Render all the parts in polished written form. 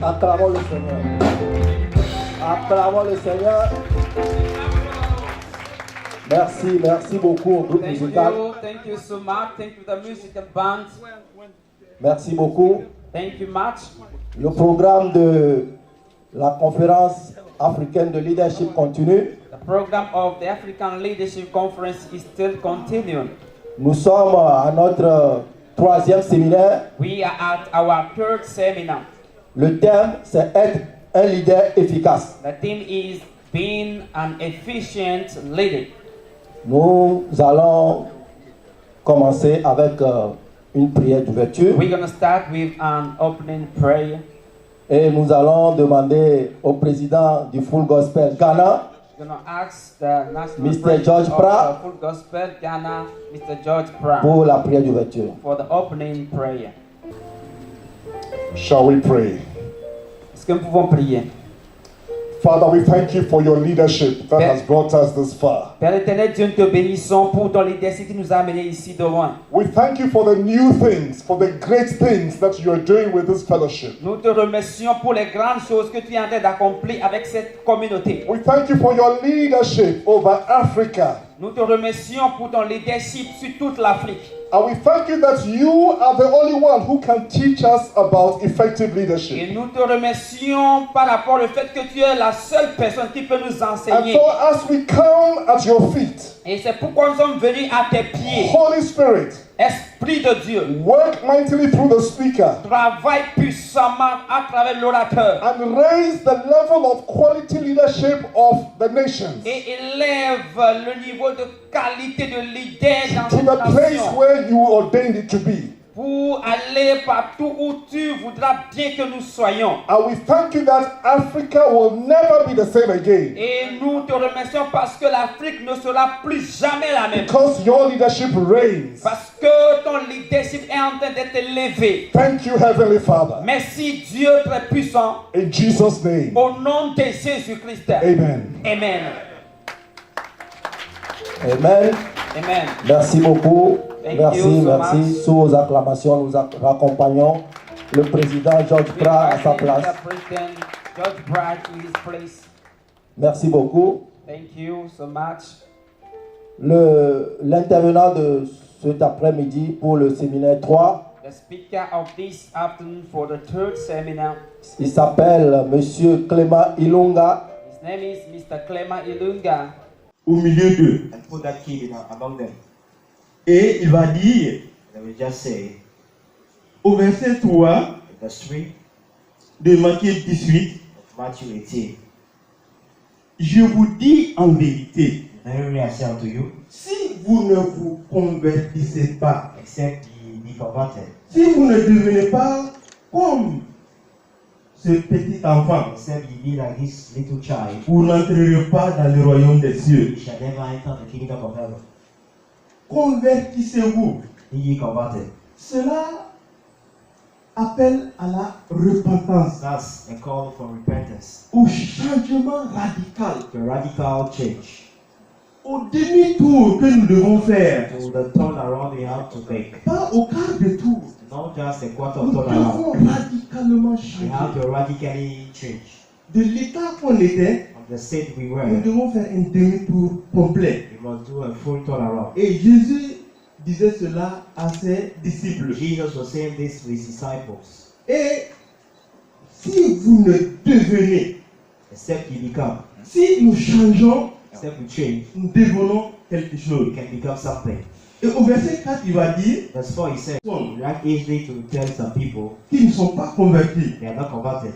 Acclamons le Seigneur. Acclamons le Seigneur. Merci beaucoup au groupe musical. Thank you so much. Thank you the musical band. Merci beaucoup. Thank you much. Le programme de la conférence africaine de leadership continue. The program of the African Leadership Conference is still continuing. Nous sommes à notre troisième séminaire. We are at our third seminar. Le thème, c'est être un leader efficace. The theme is being an efficient leader. Nous allons commencer avec une prière d'ouverture. We're going to start with an opening prayer. Et nous allons demander au président du Full Gospel Ghana, We're going to ask the National Mr. President George of Pra, the Full Gospel Ghana, Mr. George Pra, pour la prière d'ouverture. for the opening prayer. Shall we pray? Est-ce que nous pouvons prier? Father, we thank you for your leadership that has brought us this far. Père éternel, Dieu, nous te bénissons pour ton leadership qui nous a amenés ici de loin. We thank you for the new things, for the great things that you are doing with this fellowship. Nous te remercions pour les grandes choses que tu es en train d'accomplir avec cette communauté. We thank you for your leadership over Africa. Nous te remercions pour ton leadership sur toute l'Afrique. And we thank you that you are the only one who can teach us about effective leadership. Et nous te remercions par rapport au fait que tu es la seule personne qui peut nous And enseigner. so as we come at your feet, Et c'est pourquoi nous sommes venus à tes pieds. Holy Spirit, Esprit de Dieu, work mightily through the speaker travaille puissamment à travers l'orateur. and raise the level of quality leadership of the nations Et élève le niveau de qualité de leader dans to cette the place nation. where you ordained it to be. Pour aller partout où tu voudras bien que nous soyons. And we thank you that Africa will never be the same again Et nous te remercions parce que l'Afrique ne sera plus jamais la même. because your leadership reigns. Parce que ton leadership est en train d'être élevé. Thank you, Heavenly Father. Merci Dieu très puissant. In Jesus' name, Au nom de Jésus-Christ. amen. Amen. Amen. Amen. Merci beaucoup. Thank Merci. you so much. Sous vos acclamations, nous accompagnons le président George Pra à sa place. President George Pra to his place. Merci beaucoup. Thank you so much. L'intervenant de cet après-midi pour le séminaire 3, The speaker of this afternoon for the third seminar, il s'appelle Monsieur Clément Ilunga. his name is Mr. Clement Ilunga. Au milieu d'eux. And put that kid among them. Et il va dire, They will just say, au verset 3 verse 3 de Matthieu 18, of Matthew 18. je vous dis en vérité, Verily I say unto you, si vous ne vous convertissez pas, except ye be converted, si vous ne devenez pas comme ce petit enfant, except ye be like this little child, vous n'entrerez pas dans le royaume des cieux. ye shall never enter the kingdom of heaven. Convertissez-vous. Be ye converted. Cela appelle à la repentance, That's a call for repentance, au changement radical, to a radical change, au demi-tour que nous devons faire. to the turnaround we have to make. Pas au quart de tour. Not just a quarter Nous turnaround. devons radicalement We have changer. to radically change. De l'état qu'on était, From the state we were, nous devons faire un demi-tour complet. we must do a full turnaround. Et Jésus disait cela à ses disciples. Jesus was saying this to his disciples. Et si vous ne devenez, Except you become, si nous changeons, except we change, nous devenons quelque chose. you can become something. Et au verset 4, il va dire, Verse 4 he said, Some you act easily to tell some people qui ne sont pas convertis. they are not converted.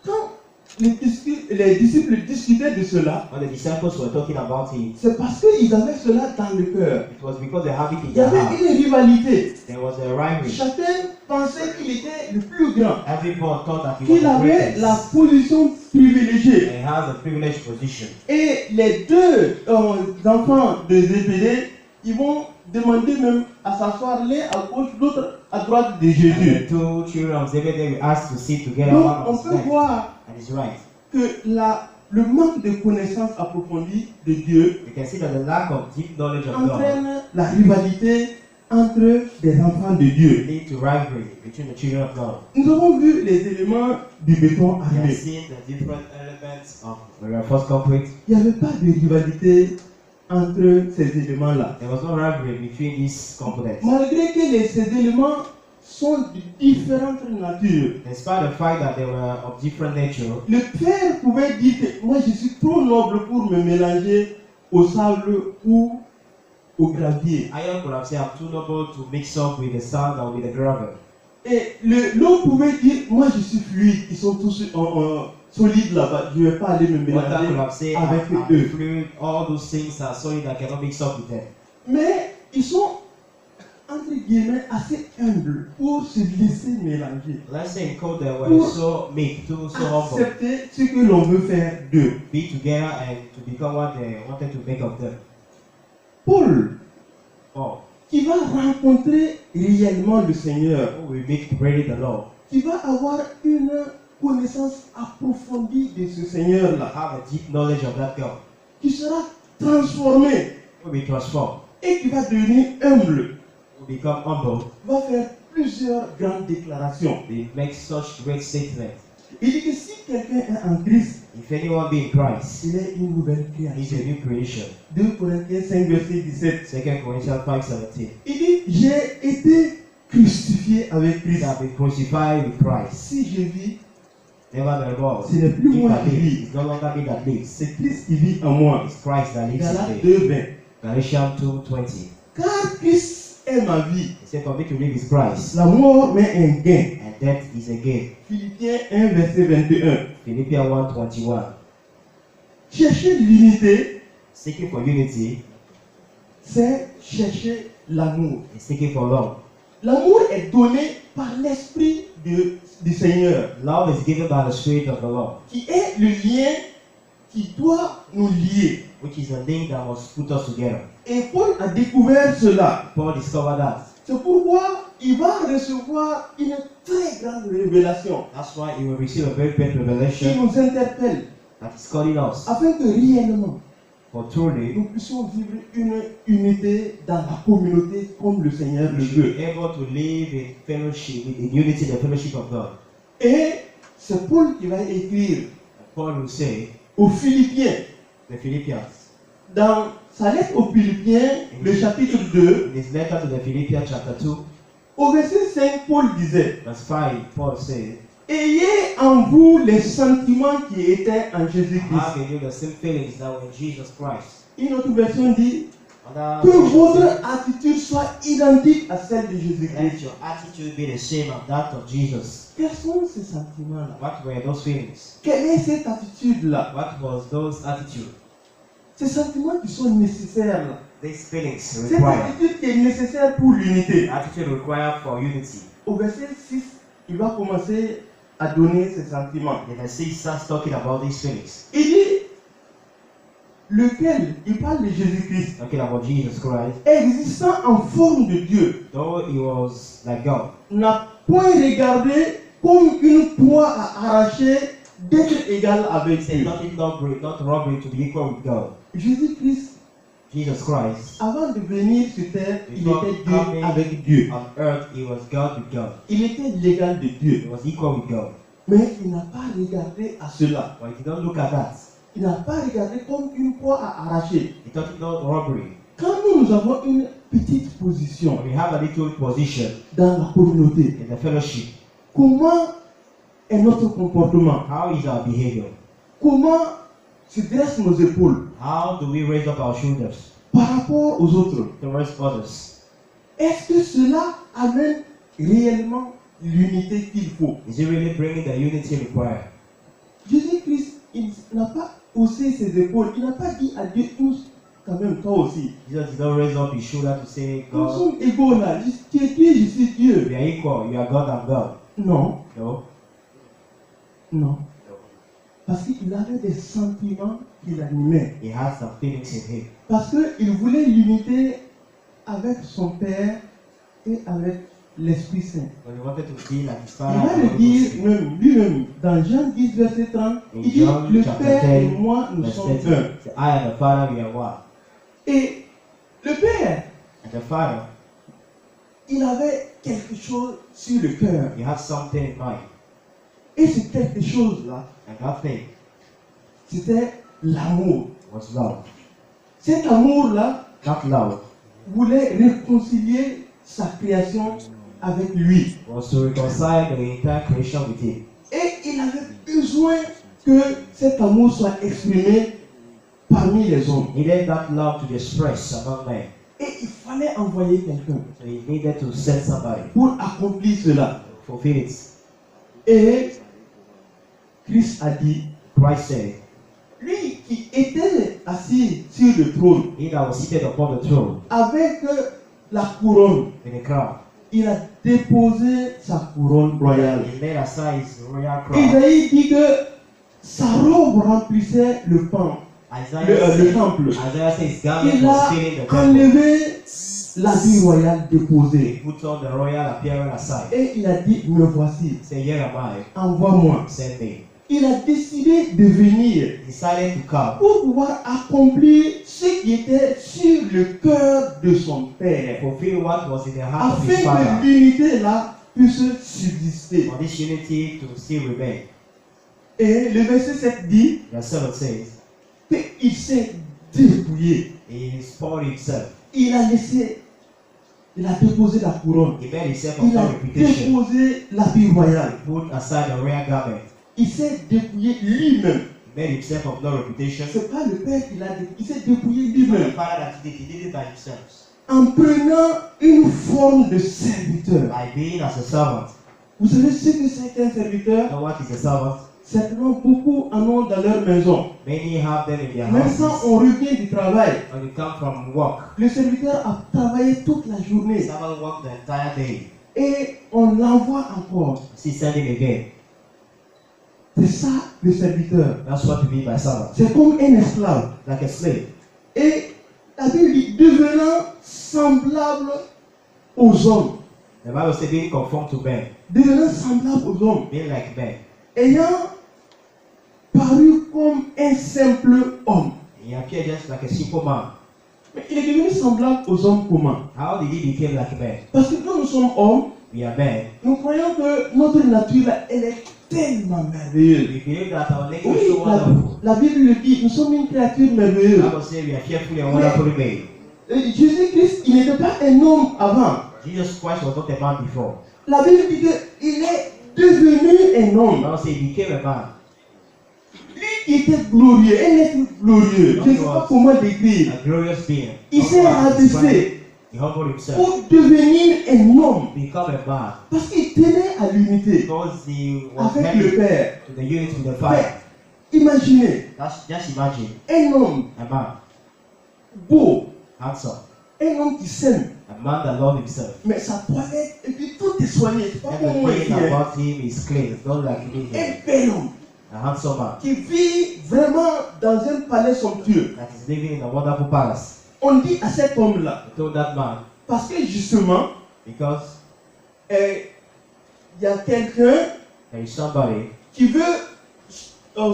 Quand les disciples discutaient de cela, When the disciples were talking about it, c'est parce qu'ils avaient cela dans le cœur. it was because they have it in Il y their avait heart. une rivalité. There was a rivalry. Chacun pensait qu'il était le plus grand, Everyone thought that he was qu'il the avait la greatest. position privilégiée. And he has a privileged position. Et les deux enfants de Zébédée, ils vont demandaient même à s'asseoir l'un à gauche, l'autre à droite de And the Jésus. two children of Zebedee were asked to sit together, Donc, one on on his peut left voir and his right. que le manque de connaissance approfondie de Dieu You can see that the lack of deep knowledge of God entraîne la rivalité entre des enfants de Dieu. lead to rivalry between the children of God. Nous avons vu les éléments du béton We have armé. seen the different elements of the reinforced concrete. Il n'y avait pas de rivalité entre ces éléments-là. There was no rivalry between these components. Malgré que ces éléments sont de différentes natures, Despite the fact that they were of different nature, le père pouvait dire que moi je suis trop noble pour me mélanger au sable ou au gravier. Iron could have said, I'm too noble to mix up with the sand or with the gravel. Et l'eau pouvait dire moi je suis fluide, ils sont tous solides là-bas, je ne vais pas aller me Water could mélanger have said, avec I'm eux. fluid, all those things are solid, I cannot mix up with them. Mais ils sont entre guillemets assez humbles pour se laisser mélanger, Let's say in code they were Pour so meek, so humble, accepter ce que l'on veut faire d'eux. be together and to become what they wanted to make of them. Paul, Oh, qui va rencontrer réellement le Seigneur, who will meet really the Lord, qui va avoir une connaissance approfondie de ce Seigneur-là, have a deep knowledge of that God, qui sera transformé will be transformed, et qui va devenir humble, will become humble, va faire plusieurs grandes déclarations. will make such great statements. Il dit que si quelqu'un est en Christ, If anyone be in Christ, il est une nouvelle he's a création. new creation. 2 Corinthiens 5, verset 17. 2 Corinthians 5:17. Il dit, j'ai été crucifié avec He Christ. have been crucified with Christ. Si je vis, Nevertheless, ce n'est plus if moi I qui live, vis, it's no longer me that lives. c'est Christ qui vit en moi. It's Christ that lives Galates in me. 2, 20. Galatians 2:20. Car Christ est ma vie, He said, for me to live is Christ, la mort m'est un gain. and death is a gain. Philippiens 1, verset 21. Philippians 1:21. Chercher l'unité, Seeking for unity c'est chercher l'amour. is seeking for love. L'amour est donné par l'Esprit du Seigneur, Love is given by the Spirit of the Lord, qui est le lien qui doit nous lier. which is a link that must put us together. Et Paul a découvert cela. Paul discovered that. C'est pourquoi il va recevoir une très grande révélation That's why he will receive a very great qui revelation nous interpelle, that is calling us afin que réellement for truly nous puissions vivre une unité dans la communauté comme le Seigneur le we should veut. be able to live in fellowship, in unity, the fellowship of God. Et c'est Paul qui va écrire And Paul will say, aux Philippiens, the Philippians, dans sa lettre aux Philippiens, le chapitre 2, in his letter to the Philippians chapter 2, au verset 5, Paul disait, verse 5, Paul said, ayez en vous les sentiments qui étaient en Jésus-Christ. have in you the same feelings that were in Jesus Christ. Une autre version dit, Other que versions say, votre attitude soit identique à celle de let Jésus-Christ. your attitude be the same as that of Jesus. Quels sont ces sentiments-là? What were those feelings? Quelle est cette attitude-là? What was those attitudes? Ces sentiments qui sont nécessaires là. These feelings Cette require. attitude qui est nécessaire pour l'unité. Attitude required for unity. Au verset 6, il va commencer à donner ces sentiments. In the 6 starts talking about these feelings. Il dit, lequel, il parle de Jésus-Christ, Talking about Jesus Christ. existant en forme de Dieu, Though he was like God, n'a point regardé comme une proie à arracher d'être égal avec he said Dieu. not robbery to be equal with God. Jésus-Christ, Jesus Christ, avant de venir sur terre, il before était Dieu coming avec Dieu. on earth, he was God with God. Il était l'égal de Dieu. He was equal with God. Mais il n'a pas regardé à cela. But he did not look at that. Il n'a pas regardé comme une proie à arracher. He thought it not robbery. Quand nous avons une petite position When we have a little position dans la communauté, in the fellowship, comment est notre comportement? how is our behavior? Comment se dressent nos épaules How do we raise up our shoulders par rapport aux autres? towards others? Est-ce que cela amène réellement l'unité qu'il faut? Is it really bringing the unity required? Jésus-Christ, il n'a pas haussé ses épaules. Il n'a pas dit à Dieu tous, quand même, toi aussi. Jesus did not raise up his shoulder to say, Nous God, sommes égaux là. Tu es Dieu, je suis Dieu. we are equal, you are God and God. Non, No. non. Parce qu'il avait des sentiments qui l'animaient. He has some feelings in him. Parce qu'il voulait l'unité avec son Père et avec l'Esprit Saint. When he wanted to be like his Il father, va le dire même, lui-même, dans Jean 10, verset 30, il dit, John le chapter Père et 10, moi, nous verse sommes 30, un. say, I and the Father, we are one. Et le Père, And the Father, il avait quelque chose sur le cœur. he had something in mind. Et ce quelque chose-là, And that thing c'était l'amour. was love. Cet amour-là That love voulait réconcilier sa création avec lui. was to reconcile the entire creation with him. Et il avait besoin que cet amour soit exprimé parmi les hommes. He needed that love to be expressed among men. Et il fallait envoyer quelqu'un So he needed to send somebody pour accomplir cela. to fulfill it. Et Christ a dit, Christ said, lui qui était assis sur le trône, he that was seated upon the throne avec la couronne, in the crown, il a déposé sa couronne royale. he laid aside his royal crown. Isaïe dit que sa robe remplissait le pan, le temple. Isaiah says his garment Il was a filling the temple. enlevé l'habit royal He déposé. put on the royal appearance aside. Et il a dit, me voici, He said, here am I, envoie-moi. send me. Il a décidé de venir He decided to come pour pouvoir accomplir ce qui était sur le cœur de son Père, fulfill what was in the heart of his afin father. que l'unité là puisse subsister. For this unity to still remain. Et le verset 7 dit Verse 7 says, qu'il s'est dépouillé. he spoiled himself. Il a déposé la couronne. He made himself of Il a no reputation. déposé l'habit royal. He put aside the royal garment. Il s'est dépouillé lui-même. He made himself of no reputation. Ce n'est pas le Père qui l'a dépouillé. Il s'est dépouillé It's not the lui-même. father that he did it by himself. En prenant une forme de serviteur. By being as a servant. Vous savez ce que c'est qu'un serviteur? You know what is a servant? Certainement beaucoup en ont dans leur maison. Many have them in their Même houses. quand on revient du travail, When you come from work, le serviteur a travaillé toute la journée someone work the entire day. et on l'envoie encore. You see, sending again. C'est ça le serviteur. That's what to be by servant. C'est comme un esclave. Like a slave. Et la Bible dit devenant semblable aux hommes. The Bible says being conformed to men. Devenant semblable aux hommes. Being like men. Ayant paru comme un simple homme. He appeared just like a simple man. Mais il est devenu semblable aux hommes comment? How did he become like men? Parce que quand nous sommes hommes, We are men. nous croyons que notre nature, là, elle est tellement merveilleuse. We believe that our nature Oui, is so wonderful. la Bible le dit, nous sommes une créature The merveilleuse. Bible says we are fearfully and wonderfully made. Jésus-Christ, il n'était pas un homme avant. Jesus Christ was not a man before. La Bible dit qu'il est devenu un The homme. Bible says he became a man. Lui qui était glorieux, un être glorieux. Je ne sais pas comment décrire. A glorious being. Il s'est rabaissé He humbled himself. pour devenir un homme. Become a man. Parce qu'il tenait à l'unité Because he was avec le married Père. to the unity with the Father. Mais imaginez That's, just imagine un homme a man, beau, handsome, un homme qui s'aime, a man that loves himself. mais sa toilette, et puis tout est soigné. C'est pas comme moi ici. Everything Hein. about him is clean. It's not like me here. Un bel homme A handsome man qui vit vraiment dans un palais somptueux. that is living in a wonderful palace. On dit à cet homme-là, He told that man, parce que justement, because il y a quelqu'un there is somebody qui veut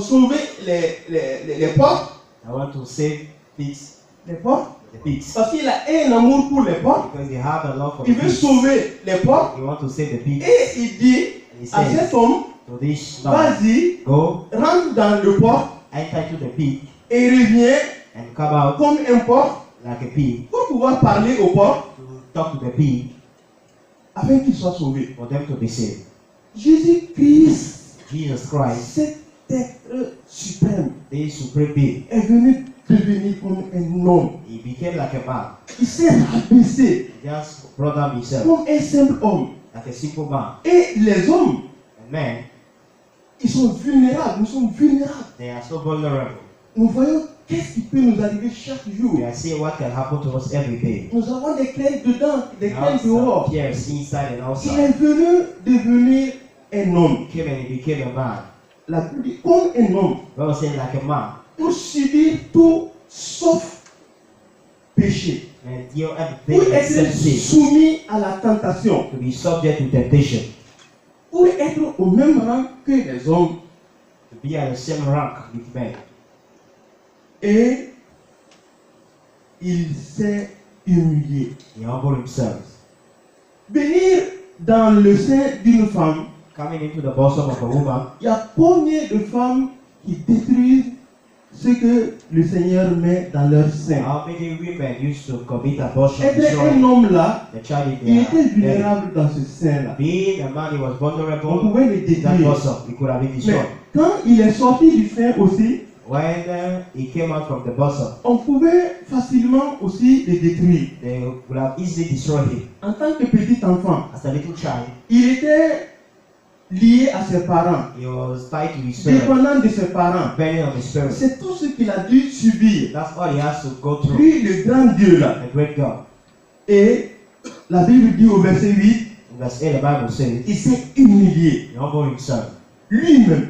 sauver les porcs. I want to save pigs, Les porcs. the pigs, Parce qu'il a un amour pour les porcs. because they have a love for the Il veut pigs. sauver les porcs. He want to save the pigs. Et il dit And he à said cet homme, to this man, vas-y, go rentre dans le porc enter to the pig et reviens and come out comme un porc like a pig pour pouvoir parler au porc to talk to the pig afin qu'il soit sauvé. for them to be saved. Jésus-Christ, Jesus Christ, cet être suprême, the supreme being, est venu devenir comme un homme. he became like a man. Il s'est rabaissé He just brought down himself comme un simple homme. like a simple man. Et les hommes, And men, ils sont vulnérables. Nous sommes vulnérables. they are so vulnerable. Nous voyons qu'est-ce qui peut nous arriver chaque jour. We are seeing what can happen to us every day. Nous avons des craintes dedans, des We craintes have some dehors. fears inside and Il outside. est venu devenir un homme. He came and he became a man. La Bible dit comme un homme God was saying like a man. pour subir tout sauf péché. And you know, Pour everything être except sin. soumis à la tentation. To be subject to temptation. Pour être au même rang que les hommes. To be at the same rank with men. Et il s'est humilié. He humbled himself. Venir dans le sein d'une femme, Coming into the bosom of a woman, il y a combien de femmes qui détruisent ce que le Seigneur met dans leur sein. how many women used to commit abortion? Être un homme là, The child in il était their belly. vulnérable dans ce sein-là. Being a man, he was On vulnerable. pouvait le That détruire. bosom, he could have been Mais destroyed. quand il est sorti du sein aussi, When he came out from the bosom, on pouvait facilement aussi le détruire. they would have easily destroyed him. En tant que petit enfant, As a little child, il était lié à ses parents, he was tied to his parents, dépendant de ses parents. depending on his parents. C'est tout ce qu'il a dû subir. That's all he has to go through. Lui, le grand Dieu là. The great God. Et la Bible dit au verset 8, In verse 8, the Bible says, il s'est humilié, he humbled himself, lui-même,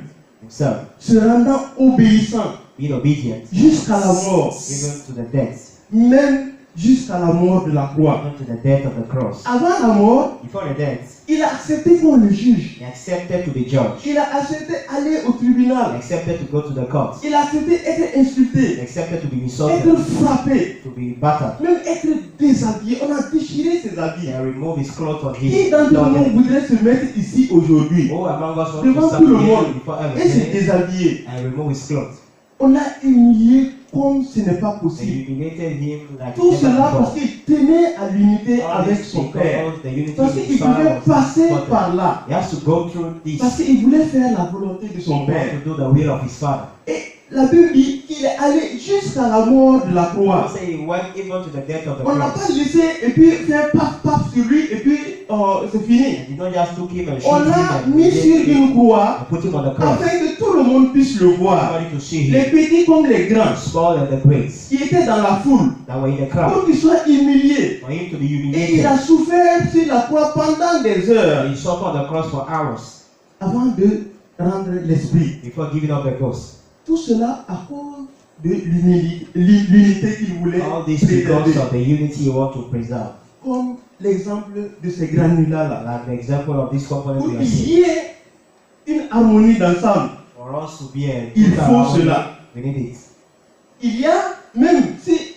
se rendant obéissant being obedient, jusqu'à la mort, even to the death, même jusqu'à la mort de la croix. even to the death of the cross. Avant la mort, Before the death, il a accepté qu'on le juge. he accepted to be judged. Il a accepté aller au He tribunal. accepted to go to the court. Il a accepté être He insulté, accepted to be être insulted, frappé, to be battered. même être déshabillé. On a déchiré ses habits. They removed his clothes on Qui him. d'entre nous voudrait se mettre ici aujourd'hui Oh, among us want devant to tout stand le monde here before et se everything déshabiller? and remove his clothes. On l'a humilié comme ce n'est pas They possible. humiliated him like Tout never cela parce before. qu'il tenait à l'unité All avec this son père. because the unity Parce of qu'il his father devait was passer important. par là. He has to go through this. Parce qu'il voulait faire la volonté de He son père. wants to do the will of his father. Et la Bible dit qu'il est allé jusqu'à la mort de la croix. Say he went even to the death of the On n'a cross. pas laissé et puis faire paf paf sur lui et puis c'est fini. He did not just took him and shoot On him l'a and mis sur une croix and put him on the cross. afin que tout le monde puisse le voir. Everybody to see Les him. petits comme les grands The small and the great qui étaient dans la foule that were in the crowd. pour qu'ils soient humiliés. For him to be Et il humiliated. a souffert sur la croix pendant des heures He suffered on the cross for hours avant de rendre l'esprit. before giving up the ghost. Tout cela à cause de l'unité qu'il voulait All this because préserver. of the unity you want to preserve. Comme l'exemple de ces granulats-là. Like the example of this component Pour we are qu'il seeing. y ait une harmonie d'ensemble, For us to be a il good faut harmony, cela. we need it. Il y a, même si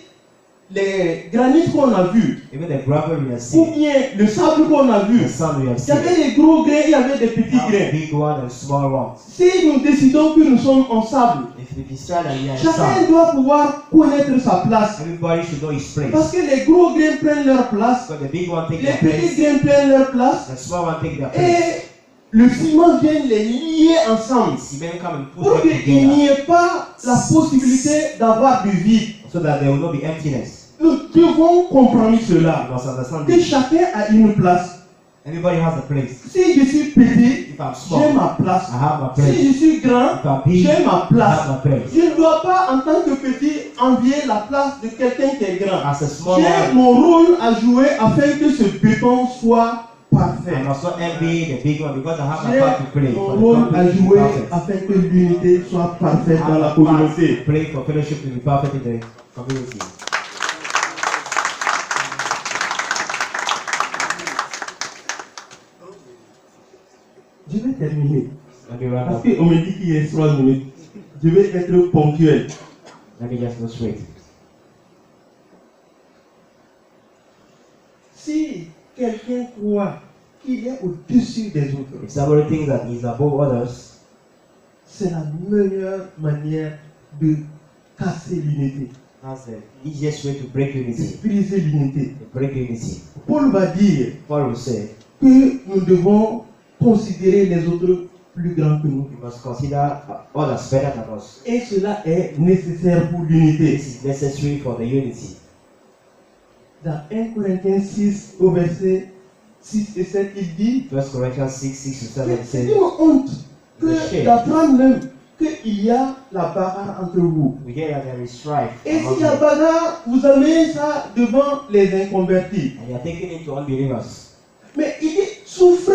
les granits qu'on a vus, Even the gravel we are ou seeing, bien le sable qu'on a vu, the sand we are il y seeing, avait des gros grains, il y avait des petits we have grains. big one and small ones. Si nous décidons que nous sommes en sable, If we decide that we are in chacun sand, doit pouvoir connaître sa place. everybody should know his Parce place. que les gros grains prennent leur place, Because the big one take les their petits place, grains prennent leur place, the small one take their place. et le ciment vient les lier ensemble Cement come and put pour them qu'il together n'y ait pas la possibilité d'avoir du vide. so that there will not be emptiness. Nous devons comprendre cela, You must understand que this. chacun a une place. Everybody has a place. Si je suis petit, If I'm j'ai small, ma place. I have my Si place. je suis grand, If I'm big, j'ai ma I place. have my place. Je ne dois pas, en tant que petit, envier la place de quelqu'un qui est grand. As a small J'ai one, mon rôle à jouer afin que ce béton soit parfait. I must not envy the big one because I have my J'ai part to play. mon For the rôle à company to be jouer perfect. afin que l'unité soit parfaite I dans have la a part to communauté. play for fellowship to be perfect in the community. Je vais terminer. Let me wrap Parce up. qu'on me dit qu'il reste 3 minutes. Je vais être ponctuel. Let me just go straight. Si quelqu'un croit qu'il est au-dessus des autres, If somebody thinks that he's above others, c'est la meilleure manière de casser l'unité, that's the easiest way to break de unity. briser l'unité. To break unity. Paul va dire Paul will say, que nous devons considérer les autres plus grands que nous. we must consider others better than us. Et cela est nécessaire pour l'unité. This is necessary for the unity. Dans 1 Corinthiens 6, au verset 6 et 7, il dit 1 Corinthians 6, 6 to 7 que c'est says, une honte Le shame. d'apprendre même qu'il y a la bagarre entre vous. we hear that there is strife Et among s'il y a you, bagarre, vous amenez ça devant les inconvertis. and you are taking it to unbelievers. Mais il dit, souffrez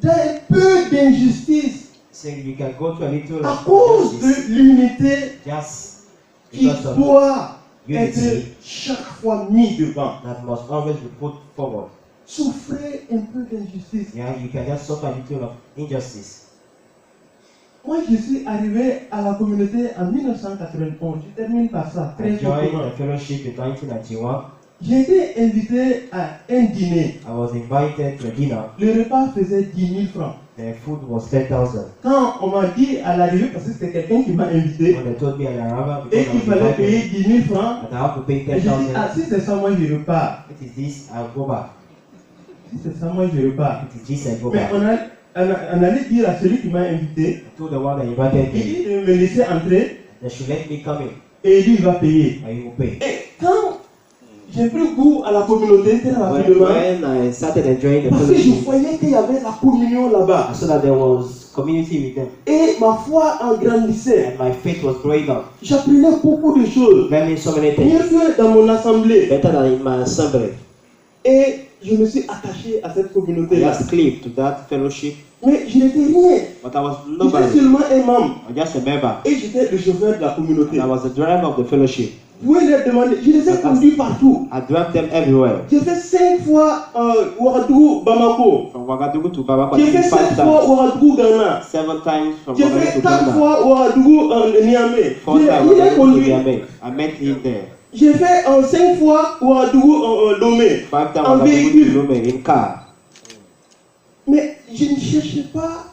d'un peu d'injustice Saying you can go to a little à cause de l'unité just qui because of doit unity être chaque fois mis devant. that must always be put forward. Souffrez un peu d'injustice. Yeah, you can just suffer a little of injustice. Moi, je suis arrivé à la communauté en 1991. Je termine par ça. I Très joined rapidement. the fellowship in 1991. J'ai été invité à un dîner. I was invited to a dinner. Le repas faisait 10 000 francs. The food was 10,000. Quand on m'a dit à l'arrivée, parce que c'était quelqu'un qui m'a invité, When they told me at Araba, et because I qu'il was fallait payer invited, 10 000 francs, and I have to pay et j'ai dit, 10,000. ah, si c'est ça, moi je repars. It is this, I'll go back. Si c'est ça, moi je repars. It is this, I go Mais back. on allait dire à celui qui m'a invité, I told the one that invited il me, dit de me laisser entrer, they should let me come in, et lui il va payer. and he will pay. Et quand j'ai pris goût à la communauté très rapidement, When I started enjoying the parce que je fellowship, voyais qu'il y avait la communion là-bas, I saw that there was community with them, et ma foi en grandissait. and my faith was growing up. J'apprenais beaucoup de choses, Learning so many mieux things, que dans mon assemblée. better than in my assembly. Et je me suis attaché à cette I communauté-là. just cleaved to that fellowship, Mais je n'étais rien. but I was J'étais nobody. seulement un membre. I was just a member, Et j'étais le chauffeur de la communauté. and I was the driver of the fellowship. Vous pouvez leur demander, je les ai conduits partout. I drove them everywhere. J'ai fait 5 fois Ouagadougou, Bamako. From Ouagadougou to Bamako, J'ai fait 7 fois Ouagadougou, Ghana. 7 times from J'ai Ouagadougou fait to 4 Ghana. fois Ouagadougou, Niamey. 4 times Il est Ouagadougou to conduit. Niamey. I met him there. J'ai fait 5 fois Ouagadougou, Lomé. 5 times En Ouagadougou to véhicule. Lomé in car. Mais je ne cherchais pas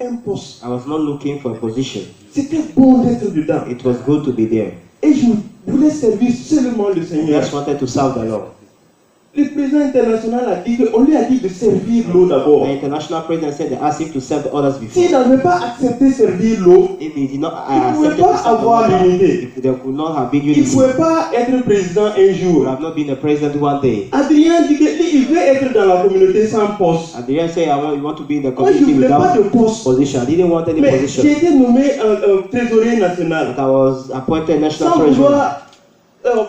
un poste. I was not looking for a position. C'était bon d'être dedans. It was good to be there. Et je voulais servir seulement le I Seigneur. just wanted to serve the Lord. Le président international a dit qu'on lui a dit de servir l'eau The d'abord. international president said they asked him to serve the others before. S'il n'avait pas accepté servir l'eau, If he did not il ne pouvait accept pas to serve the avoir water, l'unité. if there could not have been Il ne unity, pouvait pas être président un he jour. would have not been a president one day. Adrien dit qu'il veut être dans la communauté sans poste. And the end say, you want to be in the Moi, je ne community voulais pas de without poste. position. I didn't want any Mais j'ai position. été nommé trésorier national. But I was appointed national Sans treasurer vouloir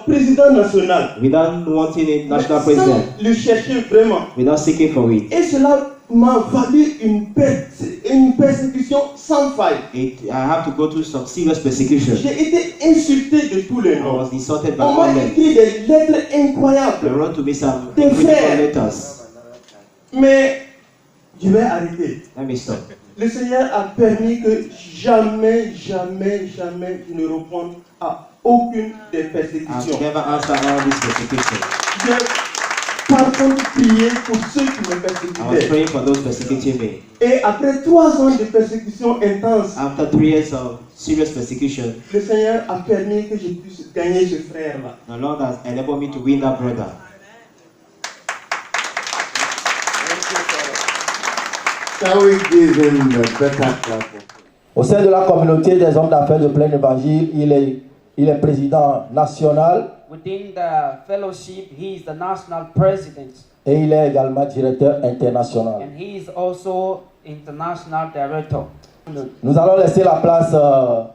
président national. without wanting a national Sans president, le chercher vraiment. without seeking for it. Et cela m'a valu une persécution sans faille. I have to go through some serious persecution. J'ai été insulté de tous les I noms. was insulted by On m'a all men. écrit des lettres They incroyables. wrote to me some Des critical frères. letters. Mais je vais arrêter. Let me stop. Le Seigneur a permis que jamais, jamais, jamais je ne réponde à aucune des I've persécutions. never answered all these persecutions. J'ai par contre prié pour ceux qui me I was persécutaient. praying for those persecuting me. Et après 3 ans de persécution intense, After 3 years of serious persecution, le Seigneur a permis que je puisse gagner ce frère-là. the Lord has enabled me to win that brother. Shall we give him a better clap? Au sein de la communauté des hommes d'affaires de plein évangile, il est président national Within the fellowship, he is the national president, et il est également directeur international. and he is also international director. Nous allons laisser la place à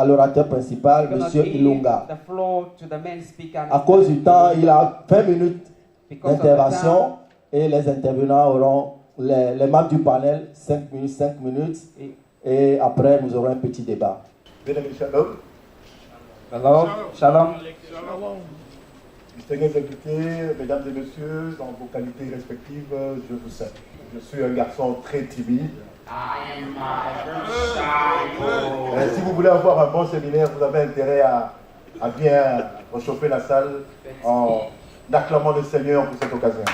l'orateur principal, We're M. gonna give Ilunga. the floor to the main speaker. À cause du temps, il a 20 minutes Because of the d'intervention et les intervenants auront, les membres du panel, 5 minutes time. et après nous aurons un petit débat. Bien-aimés, shalom. Hello, shalom. Distingués invités, mesdames et messieurs, dans vos qualités respectives, je vous salue. Je suis un garçon très timide. Si vous voulez avoir un bon séminaire, vous avez intérêt à bien réchauffer la salle en acclamant le Seigneur pour cette occasion.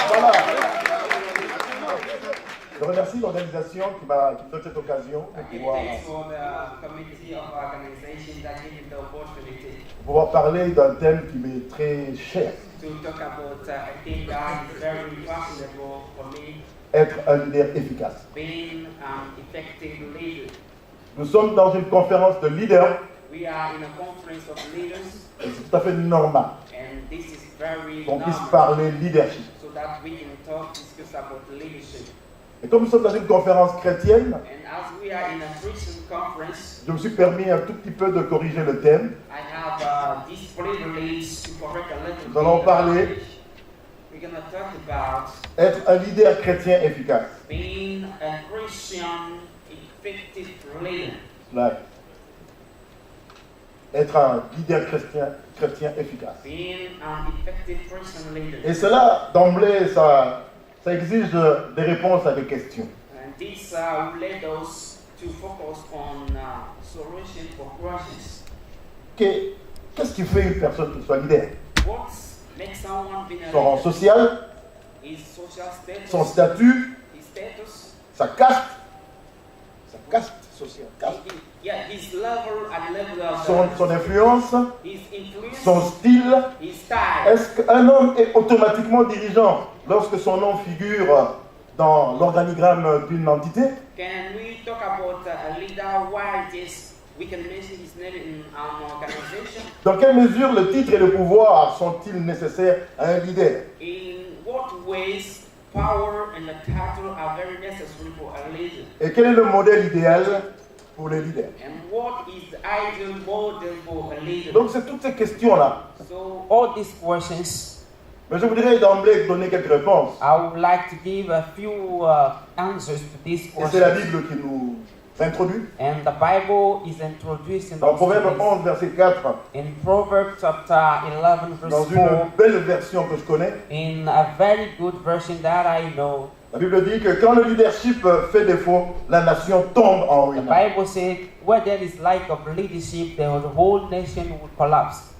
Voilà. Je remercie l'organisation qui me donne cette occasion de pouvoir parler d'un thème qui m'est très cher. Être un leader efficace. Nous sommes dans une conférence de leaders We are in a conference of leaders, et c'est tout à fait normal and this is very qu'on puisse normal, parler leadership. so that we can discuss about leadership. Et comme nous sommes dans une conférence chrétienne, And as we are in a Christian conference, je me suis permis un tout petit peu de corriger le thème. I have this privilege to correct a little Nous allons bit. parler We're going to talk about être un leader chrétien efficace. being a Christian effective leader. Là, être un leader chrétien efficace. Being an effective Christian leader. Et cela, d'emblée, ça exige des réponses à des questions. And this will lead us to focus on solution for questions. Qu'est-ce qui fait une personne qui soit leader? What makes someone be a Son rang leader? social, His social status, son statut, his status, sa caste sociale, his level at the level of son influence, his influence, son style. his style. Est-ce qu'un homme est automatiquement dirigeant lorsque son nom figure dans l'organigramme d'une entité? Can we talk about a leader? Why we can mention his name in an organization? Dans quelle mesure le titre et le pouvoir sont-ils nécessaires à un leader? In what ways power and the title are very necessary for a leader? Et quel est le modèle idéal pour les leaders? And what is the ideal model for a leader? Donc c'est toutes ces questions-là. So all these questions, Mais je voudrais d'emblée donner quelques réponses. I would like to give a few answers to these Et c'est la questions. Bible qui nous introduit. And the Bible is introduced in Dans those Proverbe stories. 11, verset 4, In Proverbs chapter 11 verse dans 4, une belle version que je connais, in a very good version that I know, la Bible dit que quand le leadership fait défaut, la nation tombe en the ruine. Bible says, where there is lack of leadership, the whole nation will collapse.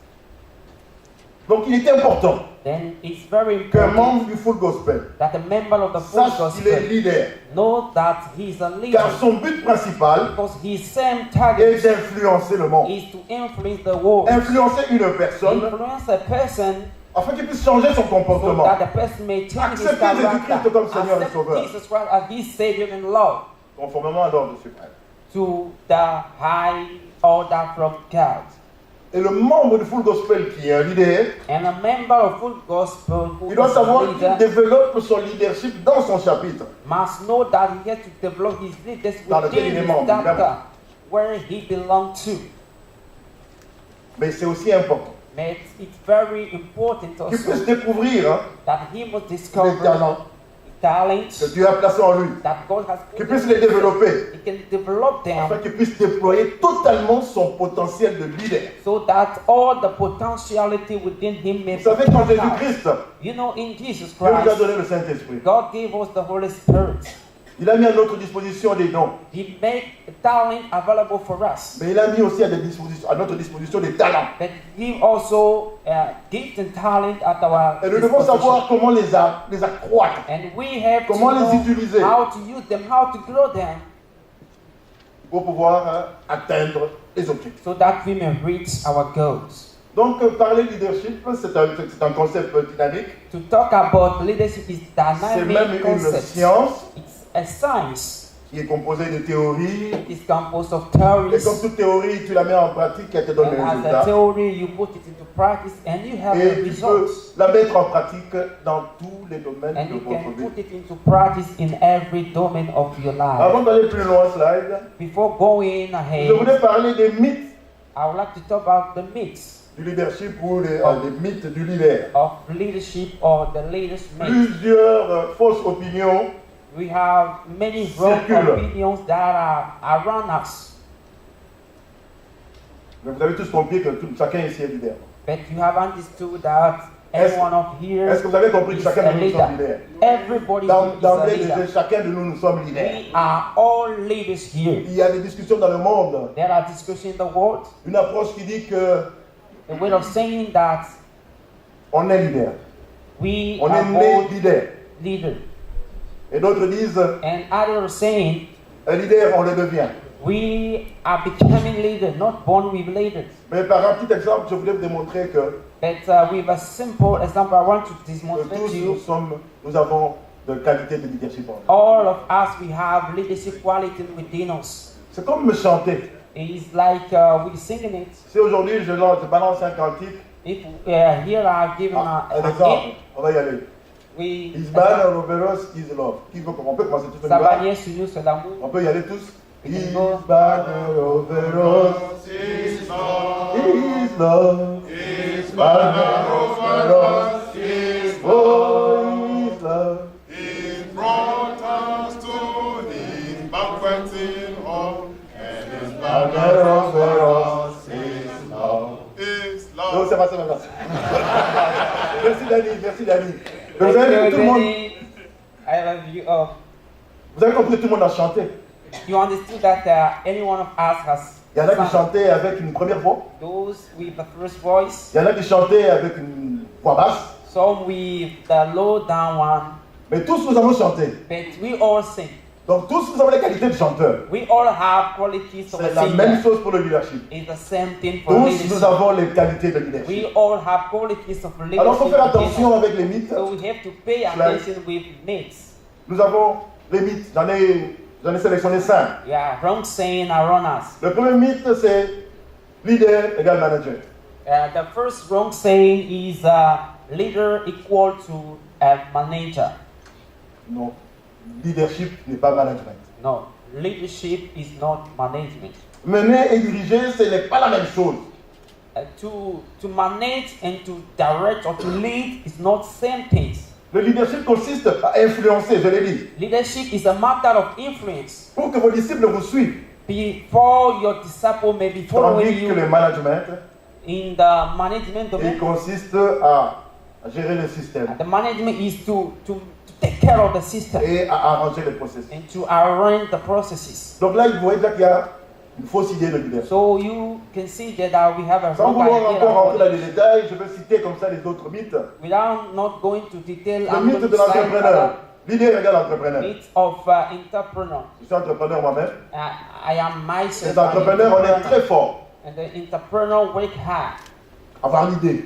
Donc il est important Then it's very qu'un important membre du Full Gospel that a member of the full sache qu'il est gospel leader. know that he's a leader, Car son but principal because his same est target d'influencer le monde. is to influence the world, Influencer une personne influence a person afin qu'il puisse changer son so comportement. that the person may change his Accepter Jésus-Christ character, comme Seigneur et accept Sauveur. Jesus Christ as his Savior and Lord, Conformément à l'ordre suprême. to the high order from God. Et le membre du Full Gospel qui est un leader, And a member of full gospel who il doit is savoir a qu'il leader développe son leadership dans son chapitre. must know that he has to develop his leadership Dans lequel il within est his membre, chapter évidemment. where he belongs to. Mais c'est aussi important But it's very important qu'il also puisse découvrir that he must les discover talents talents que Dieu a placés en lui. that God has put Qu'il in puisse him. les développer He can develop afin them qu'il puisse déployer totalement son potentiel de leader. so that all the potentiality within him may Vous be savez, quand brought out. Jésus-Christ, You know, in Jesus Dieu nous a Christ, donné le Saint-Esprit. God gave us the Holy Spirit. Il a mis à notre disposition des dons. He made talent available for us. Mais il a mis aussi à notre disposition des talents. But give also gifts and talent at our Et nous devons disposition. savoir comment les accroître And we have to Comment les know utiliser? how to use them, how to grow them, pour pouvoir atteindre les objectifs. so that we may reach our goals. Donc, parler leadership, c'est un concept dynamique. To talk about leadership is C'est même dynamic une concept. science It's a science. qui est composée de théories. It's composed of Et theories. comme toute théorie, tu la mets en pratique, elle te donne les And as a résultats. theory, you put it into practice, and you have Et the tu peux results. la mettre en pratique dans tous les domaines And de you votre can vie. put it into practice in every domain of your life. Avant d'aller plus loin, slide, Before going je ahead, voudrais parler des mythes I would like to talk about the myths du leadership ou des mythes du leader. of leadership or the leader's myth. Plusieurs fausses opinions We have many wrong Circulent. opinions that are around us. Mais vous avez tous compris que chacun ici est leader. But you have understood that Est-ce- everyone of here Est-ce que vous avez compris que is chacun a de nous sommes leader. leaders? Everybody is a D'emblée, leader. chacun de nous sommes leaders. We are all leaders here. Il y a des discussions dans le monde. There are discussions in the world, Une approche qui dit que a way of saying that on est leader. we On est are né all leader. leaders. Et d'autres disent, And others are saying un leader, on le devient. we are becoming leaders, not born with leaders. Mais par un petit exemple, je voulais vous démontrer que But with a simple example, I want to demonstrate tous to you. nous avons de qualité de leadership en nous. All of us, we have leadership quality within us. C'est comme me chanter. It's like we're singing it. Si aujourd'hui je balance un cantique, If here I've given un a exemple, hymn, on va y aller. we His banner over us is love. On peut commencer tout de suite. Sa bannière sur nous, c'est l'amour. On peut y aller tous. We can His go. banner over us is love. His banner over us is love. He brought us to his banqueting hall. c'est vrai. Merci Dani. Vous avez, tout le monde, I have a view of. vous avez compris que tout le monde a chanté. You understood that any one of us has Il y en a qui sung. chantaient avec une première voix. Those with the first voice, Il y en a qui chantaient avec une voix basse. some with the low down one, Mais tous nous avons chanté. but we all sing. Donc tous nous avons les qualités de chanteurs. We all have qualities of C'est a la même singer. chose pour le leadership. It's the same thing for Tous nous leadership. avons les qualités de We leadership. all have qualities of leadership. Alors il faut faire within attention us. avec les mythes. So we have to pay attention with myths. Nous avons les mythes. J'en ai sélectionné 5. Yeah, wrong saying around us. Le premier mythe, c'est leader égale manager. The first wrong saying is leader equal to a manager. Non, leadership n'est pas management. No, leadership is not management. Mener et diriger, ce n'est pas la même chose. To manage and to direct or to lead is not same things. Le leadership consiste à influencer, je l'ai dit. Leadership is a matter of influence. Pour que vos disciples vous suivent. Before your disciple may be following Tandis que you le management, in the management il domain, consiste à gérer le système the management is to take care of the system et à arranger les processus. and to arrange the processes. Donc là, vous voyez déjà qu'il y a une fausse idée de leadership. So you can see that we have a Sans wrong vouloir idea encore rentrer about dans it. les détails, je vais citer comme ça les autres mythes. Without not going to detail, Le I'm mythe going de to cite l'entrepreneur. the Leader égale entrepreneur. myth of entrepreneur. Je suis entrepreneur moi-même. I am myself Les an entrepreneurs, on est entrepreneur. très forts. And the entrepreneur work hard. Avoir l'idée,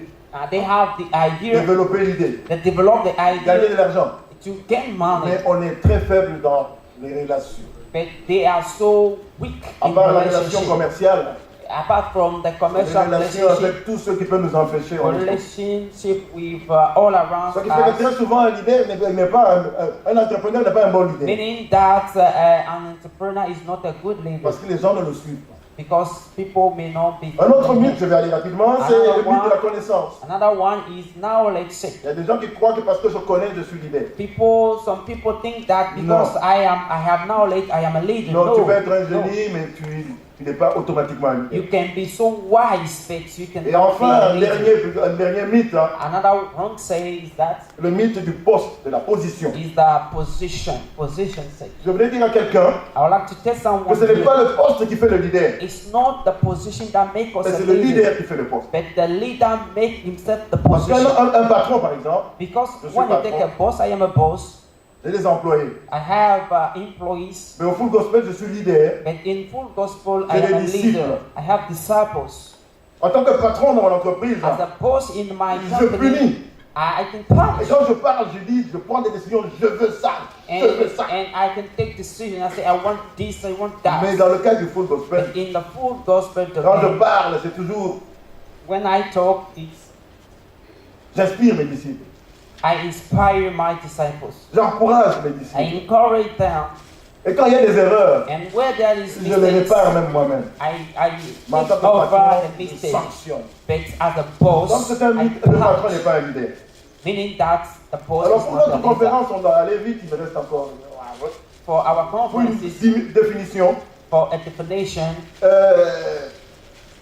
They have the idea, développer l'idée, they develop the gagner idea de l'argent. to gain money, Mais on est très faible dans les relations. but they are so weak À in part la relation relationship. commerciale, Apart from the les commercial relations relationship, avec tous ceux qui peuvent nous empêcher. On est faible. relationship with all around Ce qui fait que us, très souvent un leader n'est pas un entrepreneur n'est pas un bon leader. meaning that an entrepreneur is not a good leader Parce que les gens ne le suivent pas. because people may not be. Un autre mythe, je vais aller rapidement, c'est le mythe de la connaissance. Another one is knowledge. Il y a des gens qui croient que parce que je connais, je suis leader. Some people think that because I have knowledge, I am a leader. Non, No, tu peux être un no. génie, mais tu n'es pas automatiquement un You leader. can be so wise, but you can Et not enfin, be a un leader. dernier mythe, hein, Another wrong say is that le mythe du poste, de la position. is the position say. Je voulais dire à quelqu'un I would like to tell que someone ce n'est here, pas le poste qui fait le leader, it's not the position that makes us mais a c'est le leader, leader qui fait le poste. but the leader makes himself the Parce qu'un position. un patron, par exemple, Because Je suis when you patron. take a boss, I am a boss. j'ai des employés. I have employees, Mais au full gospel, je suis leader. but in full gospel, I J'ai am a des disciples. leader. I have disciples. En tant que patron dans mon entreprise, As a boss in my je company, punis. I can Et punish. quand je parle, je dis, je prends des décisions, je veux ça, je veux ça. And I can take decisions. I say, I want this, I want that. Mais dans le cas du full gospel, But in the full gospel quand je domain, parle, c'est toujours, when I talk, j'inspire mes disciples. I inspire my disciples. J'encourage mes I disciples. encourage them. Et quand il y a des erreurs, And where there is je les mistakes, répare même moi-même. I Mais en tant take que over patron, the je mistakes. sanctionne. But as a boss, Donc c'est un I mythe, le patron punish. n'est pas un leader. Meaning that the boss Alors is pour not a notre leader. conférence, on doit aller vite, il me reste encore. For our Pour une conferences, définition, for a definition,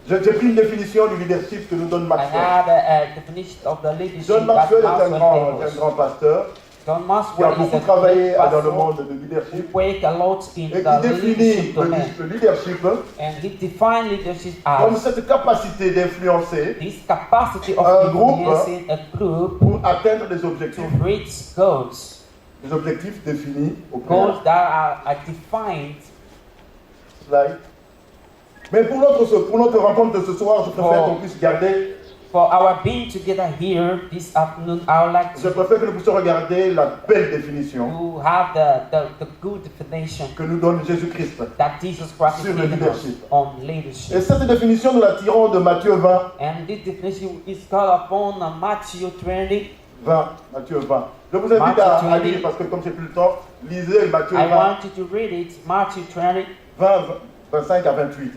j'ai pris une définition du leadership que nous donne I Maxwell. had a definition of the leadership John that Maxwell est un Maxwell grand gave us. pasteur John qui a Maxwell is beaucoup a travaillé great dans le pastor monde de who leadership work a lot in et qui the définit leadership domain. le leadership And he defined leadership comme as cette capacité d'influencer this capacity Un of groupe, influencing a group pour atteindre des to objectifs, reach goals. des objectifs définis au Goals préalable. that are defined. Slide. Mais pour notre rencontre de ce soir, je préfère qu'on puisse garder, For our being together here this afternoon, I would like je to préfère que nous puissions regarder la belle définition have the good definition que nous donne Jésus-Christ. that Jesus Christ is Sur le giving us leadership. on Et leadership. cette définition, nous la tirons de Matthieu 20, And this definition is called upon Matthew 20. Matthieu 20. Je vous invite à Matthieu 20. lire parce que comme j'ai plus le temps, lisez Matthieu I 20, want you to read it, Matthew 20, 25 à 28.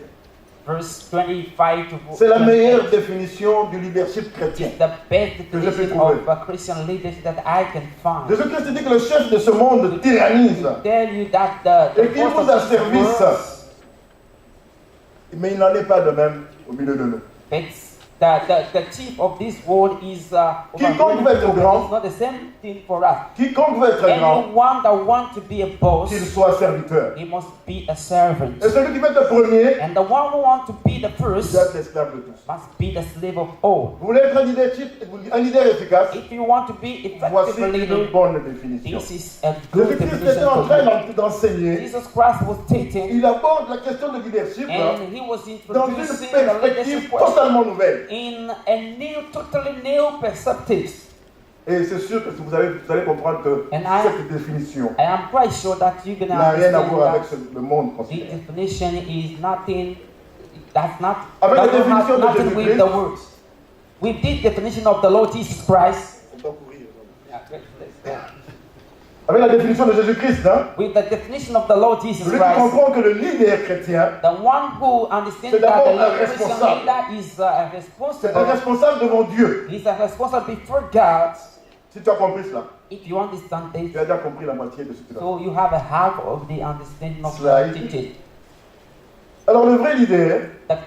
verse 25 to C'est la 28. meilleure définition du leadership chrétien. It's the best Que j'ai pu definition trouver. of a Christian leadership that I can find. Jésus-Christ dit que le chef de ce monde tyrannise, Tell you that the Et qu'il force vous a of this service. world, mais il n'en est pas de même au milieu de nous. but the chief of this world is Quiconque veut être grand. It's not the same thing for us. Quiconque veut être grand, Anyone that wants to be a boss, qu'il soit serviteur. he must be a servant. Et celui qui veut être premier, And the one who wants to be the first doit être l'esclave de tous. must be the slave of all. Vous voulez être un leader efficace? If you want to be Voici effective leader, une bonne définition. this is a good Jésus-Christ definition était en for you. train d'enseigner. Jesus Christ was teaching, Il aborde la question de leadership and he was dans une introducing the perspective leadership question totalement nouvelle. in a totally new perspective. Et c'est sûr que vous allez comprendre que And I- cette définition I am quite sure that you're gonna n'a rien à understand voir avec that le monde the considéré. definition is nothing. That's not. Avec la That don't définition have de nothing with Jésus-Christ. the words. With this definition of the Lord Jesus Christ. Avec la définition de Jésus-Christ, hein, With the definition of the Lord Jesus celui qui Christ. comprend que le leader chrétien, The one who understands C'est that d'abord un the Christian responsable. leader is c'est un responsible. responsable devant Dieu. He's a responsible before God. Si tu as compris cela, If you understand this, tu as déjà compris la moitié de ce que tu as. so you have a half of the understanding of Slide. the teaching. Alors le vrai leader, The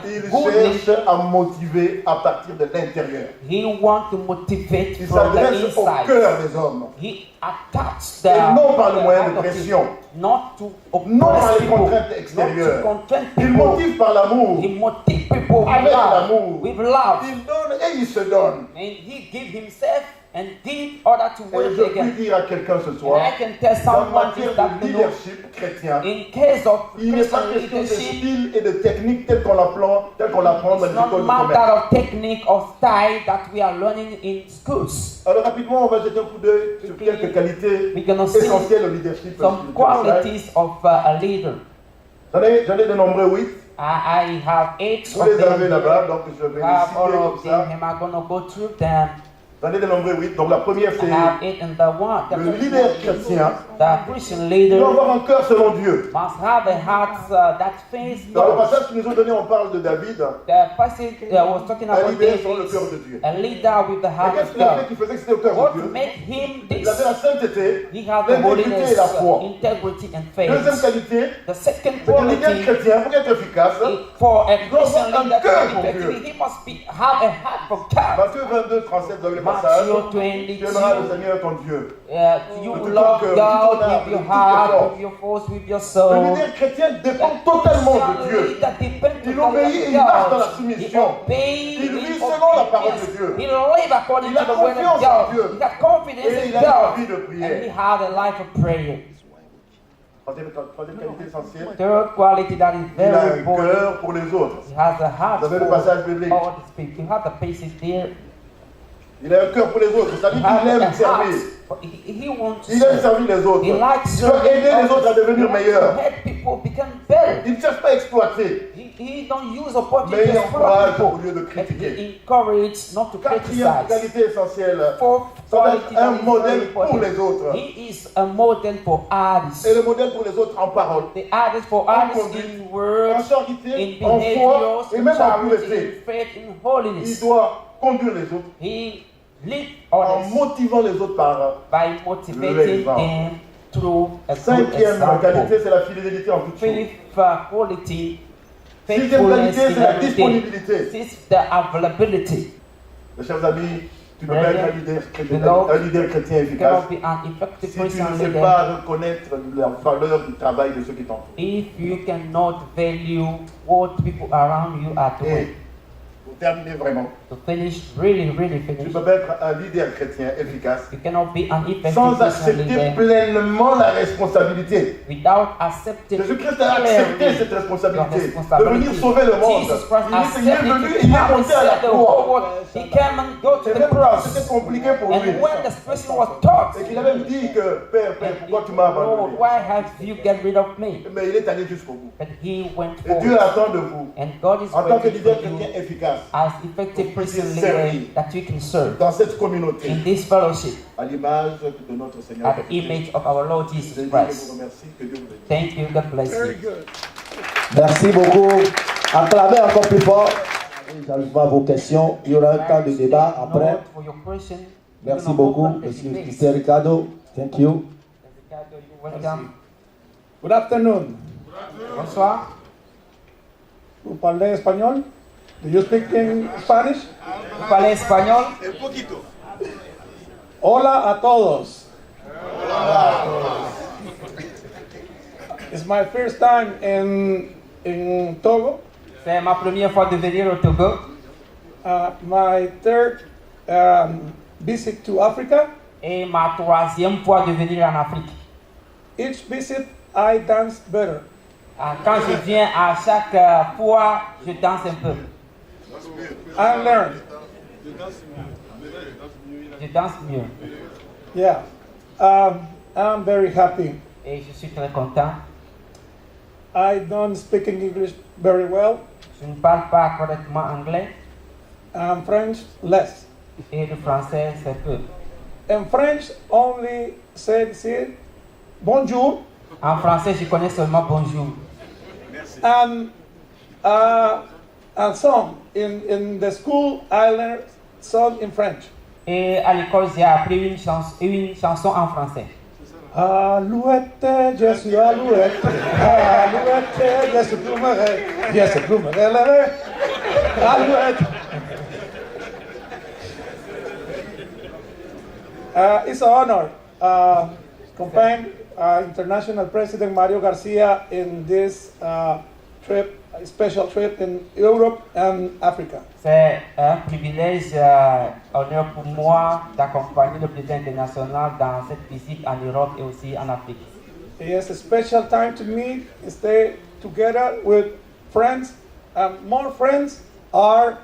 il good leader, cherche à motiver à partir de l'intérieur. he wants to motivate Il from the s'adresse au inside. cœur des hommes. He attacks Et the non par le moyen de heart of pression. people, not to Non par oppress les people, contraintes not extérieures. to constrain Il people. motive par l'amour. He motivates people with Avec love, l'amour. with love, Il donne et il se donne. and he gives himself and give order to Et work je puis again. dire à quelqu'un ce And I soir, can tell en someone matière that de you know, leadership chrétien, in case of il n'est pas Christian question de leadership, style et de technique tel qu'on l'apprend dans it's les not écoles de matter commerce. of technique or style that we are learning in schools. Alors rapidement, on va jeter un coup d'œil sur quelques qualités We're gonna see essentielles au leadership some spirituel. qualities of a leader. J'en ai dénombré 8. I have 8 Vous of les avez them. là-bas, donc je vais les Have citer all comme of ça. them, and I'm gonna go through them. J'en ai dénombré 8. Donc la première, I c'est have 8, and the one, the le first leader one, chrétien the Christian doit leader avoir un cœur selon Dieu. must have a heart that faces Dans le God. passage qui nous ont donné, on parle de David, The passage was talking un about leader selon le cœur David, de Dieu. a leader with the Et heart qu'est-ce of qu'il a fait God. qui faisait que c'était au cœur de What Dieu? made him Il avait this? la sainteté, He had the l'intégrité et holiness, la foi. integrity, and Deuxième faith. qualité, The second c'est qu'un leader quality chrétien, pour être efficace, for a doit Christian avoir un leader cœur to be pour effective, Dieu. he must have a heart for God. Matthieu 22, 37, vous avez le passage. Matthew Tu aimeras le 22. Seigneur ton Dieu. You De tout love ton cœur, de God tout ton âme, with de your tout ton heart, corps. with your force, with your Le soul. leader chrétien dépend totalement de Dieu. Il obéit et il marche dans la soumission. Il vit selon la parole de Dieu. He live according Il a to the word confiance of en God. Dieu. He had confidence Et in il a une vie God. de And he prière. had a life of prayer. Troisième qualité essentielle, Third quality that is il a very un important. cœur pour les autres. He has a heart Vous avez le for passage biblique. all these people. You have the passage there. Il a un cœur pour les autres. C'est-à-dire You have qu'il a aime heart. servir. He wants to Il aime serve. servir les autres. He likes Il doit aider les autres à devenir to meilleurs. help people become better. Il ne cherche pas à exploiter, He don't use mais opportunity il to exploit encourage au people. lieu de But critiquer. he encourages not to Quatrième criticize. qualité essentielle, Fourth ça doit quality être un that is very modèle pour important. les autres. He is a model for others. Et le modèle pour les autres en parole, The others for en others conduite, in en words, charité, in en foi behaviors, et in même en charity, pureté. in faith, in Il holiness. doit conduire les autres He leads en others motivant les autres par by motivating l'exemple. them through a good cinquième example. qualité, c'est la fidélité en toutes choses. Fifth quality, Sixième faithfulness qualité, in c'est la everything. disponibilité. Sixth, the availability. Mes chers amis, tu ne peux pas être un leader chrétien You efficace cannot be an effective si tu ne Christian sais leader pas reconnaître la valeur du travail de ceux qui t'entourent. if you cannot value what people around you are doing. Et pour terminer vraiment, To finish, really tu ne finish, peux pas être un leader chrétien efficace you cannot be an effective sans Christian accepter leader pleinement la responsabilité. without accepting Jésus-Christ a accepté clearly cette your responsabilité de responsibility. venir sauver le monde. Jesus Christ Il est accepted venu to et il est come and monté à la save the whole croix. world. He came and go to C'est the même cross. c'était compliqué pour lui. And when this person was taught, Et qu'il a même dit que Père, pourquoi tu m'as Lord, abandonné? why have you get rid of me? Mais il est allé jusqu'au bout. But he went Et Dieu forward. attend de vous, And God is en tant que waiting leader for you chrétien efficace, as effective Christian puissiez leader servir that you can serve dans cette communauté, in this fellowship à l'image de notre Seigneur. at the image of our Lord Jesus Je vous Christ. remercie, que Dieu vous bénisse. Thank you. God bless you. Merci beaucoup. Acclamez encore plus fort. J'arrive à vos questions. Il y aura un temps de débat après. Note for your question. Merci beaucoup, Monsieur Christian Ricardo. Thank you. Ricardo, you're welcome. Good afternoon. Bonsoir. ¿Vous parlez español? Do you speak in Spanish? Vous parlez espagnol? Hola a todos. It's my first time in Togo. C'est ma première fois de venir au Togo. My third visit to Africa. Et ma troisième fois de venir en Afrique. Each visit, I dance better. Quand je viens, à chaque fois, je danse un peu. I learn. Je danse mieux. Yeah. I'm very happy. Et je suis très content. I don't speak in English very well. Je ne parle pas correctement anglais. French, less. Et le français, c'est peu. In French, only say bonjour. En français, je connais seulement bonjour. And some in the school, I learned some in French. Et à l'école, j'ai appris une chanson en français. Alouette, je suis alouette. Alouette, je suis plumeret. Je suis plumeret. Alouette. It's an honor to accompany International President Mario Garcia in this trip, a special trip in Europe and Africa. C'est un privilège, honneur pour moi d'accompagner le président international dans cette visite en Europe et aussi en Afrique. It's a special time to meet, stay together with friends, and more friends are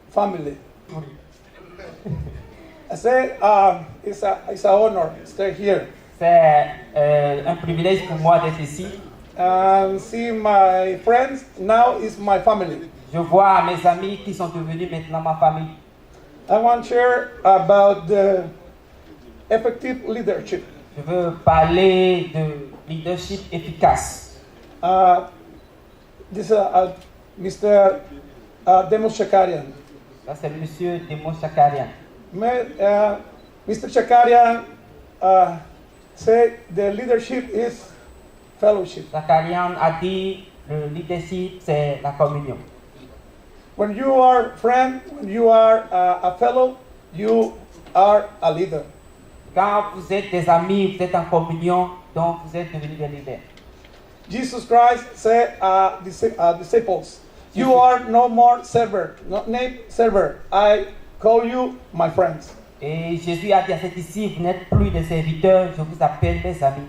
family. I say it's an honor to stay here. C'est un privilège pour moi d'être ici. And see my friends now is my family. Je vois mes amis qui sont devenus maintenant ma famille. I want to share about the effective leadership. Je veux parler de leadership efficace. This is Mr. Demos Shakarian. Ça, c'est Monsieur Demos Shakarian. Mr. Shakarian said the leadership is fellowship. Shakarian a dit le leadership, c'est la communion. When you are a friend, when you are a fellow, you are a leader. Quand vous êtes des amis, vous êtes en communion, donc vous êtes devenus des leaders. Jesus Christ said, disciples, you are no more server, not name server. I call you my friends. Et Jésus a dit à ses disciples, vous n'êtes plus des serviteurs, je vous appelle mes amis.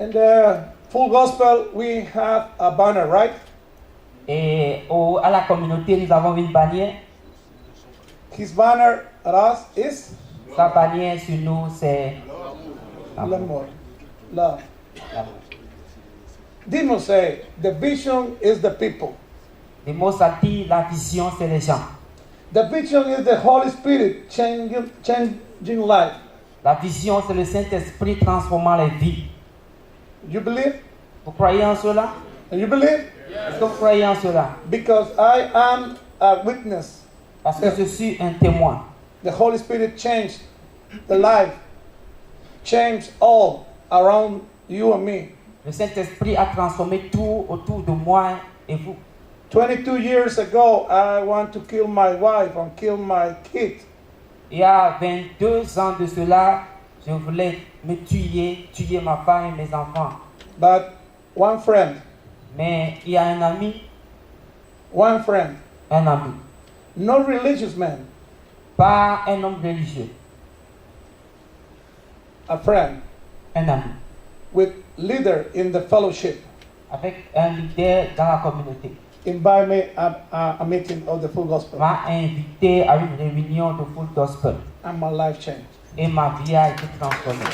In the full gospel, we have a banner, right? Et à la communauté, nous avons une bannière. His banner at us is Sa bannière sur nous, c'est l'amour, love. l'amour. Demos say, the vision is the people. Les mots a dit, la vision, c'est les gens. The vision is the Holy Spirit changing life. La vision, c'est le Saint-Esprit transformant les vies. You believe? Vous croyez en cela? You believe? Est-ce que vous croyez en cela? Because I am a witness. Parce que je suis un témoin. The Holy Spirit changed the life, changed all around you and me. Le Saint-Esprit a transformé tout autour de moi et vous. 22 years ago, I want to kill my wife and kill my kid. Il y a 22 ans de cela, je voulais me tuer ma femme et mes enfants. But one friend, Mais il y a un ami, no religious man, pas un homme religieux, a friend un ami, with leader in the fellowship, avec un leader dans la communauté, invite me a meeting of the full gospel, m'a invité à une réunion de Full Gospel and my life changed. et ma vie a été transformée.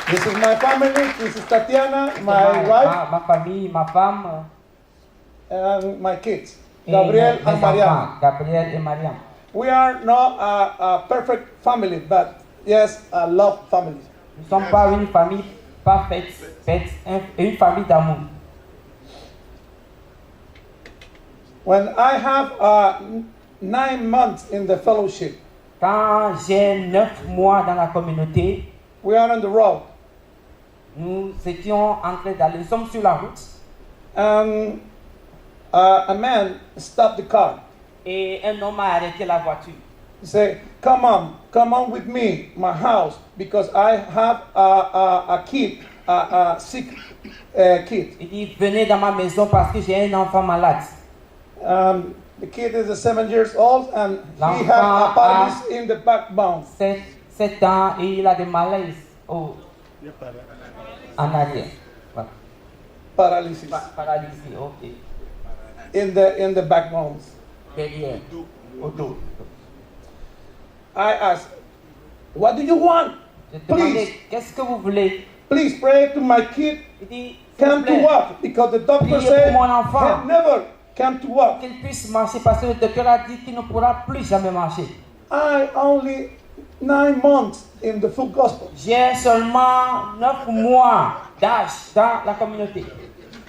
This is my family. This is Tatiana, my wife, Ma famille, ma femme and my kids, et Gabriel mes and Mariam. enfants, Gabriel et Mariam. We are not a perfect family, but yes, a love family. Nous ne sommes pas une famille parfaite, une famille d'amour. When I have 9 months in the fellowship, Quand j'ai 9 mois dans la communauté, we are on the road. nous étions en train d'aller, nous sommes sur la route. a man stopped the car. Et un homme a arrêté la voiture. He said, come on with me, my house, because I have a kid, a sick kid. Il dit, venez dans ma maison parce que j'ai un enfant malade. The kid is 7 years old and he L'enfant had a a- paralysis in the backbone. 7 ans et il a des malaises en arrière. Voilà. Paralysis Paralysé, ok. in the backbones. Derrière, au dos. I asked, what do you want? Je demandais, Please, qu'est-ce que vous voulez? please pray to my kid Il dit, s'il vous come to plaît, work because the doctor priez said pour mon enfant. he'll never come to work. qu'il puisse marcher parce que le docteur a dit qu'il ne pourra plus jamais marcher. I only 9 months in the full gospel. J'ai seulement 9 mois d'âge dans la communauté.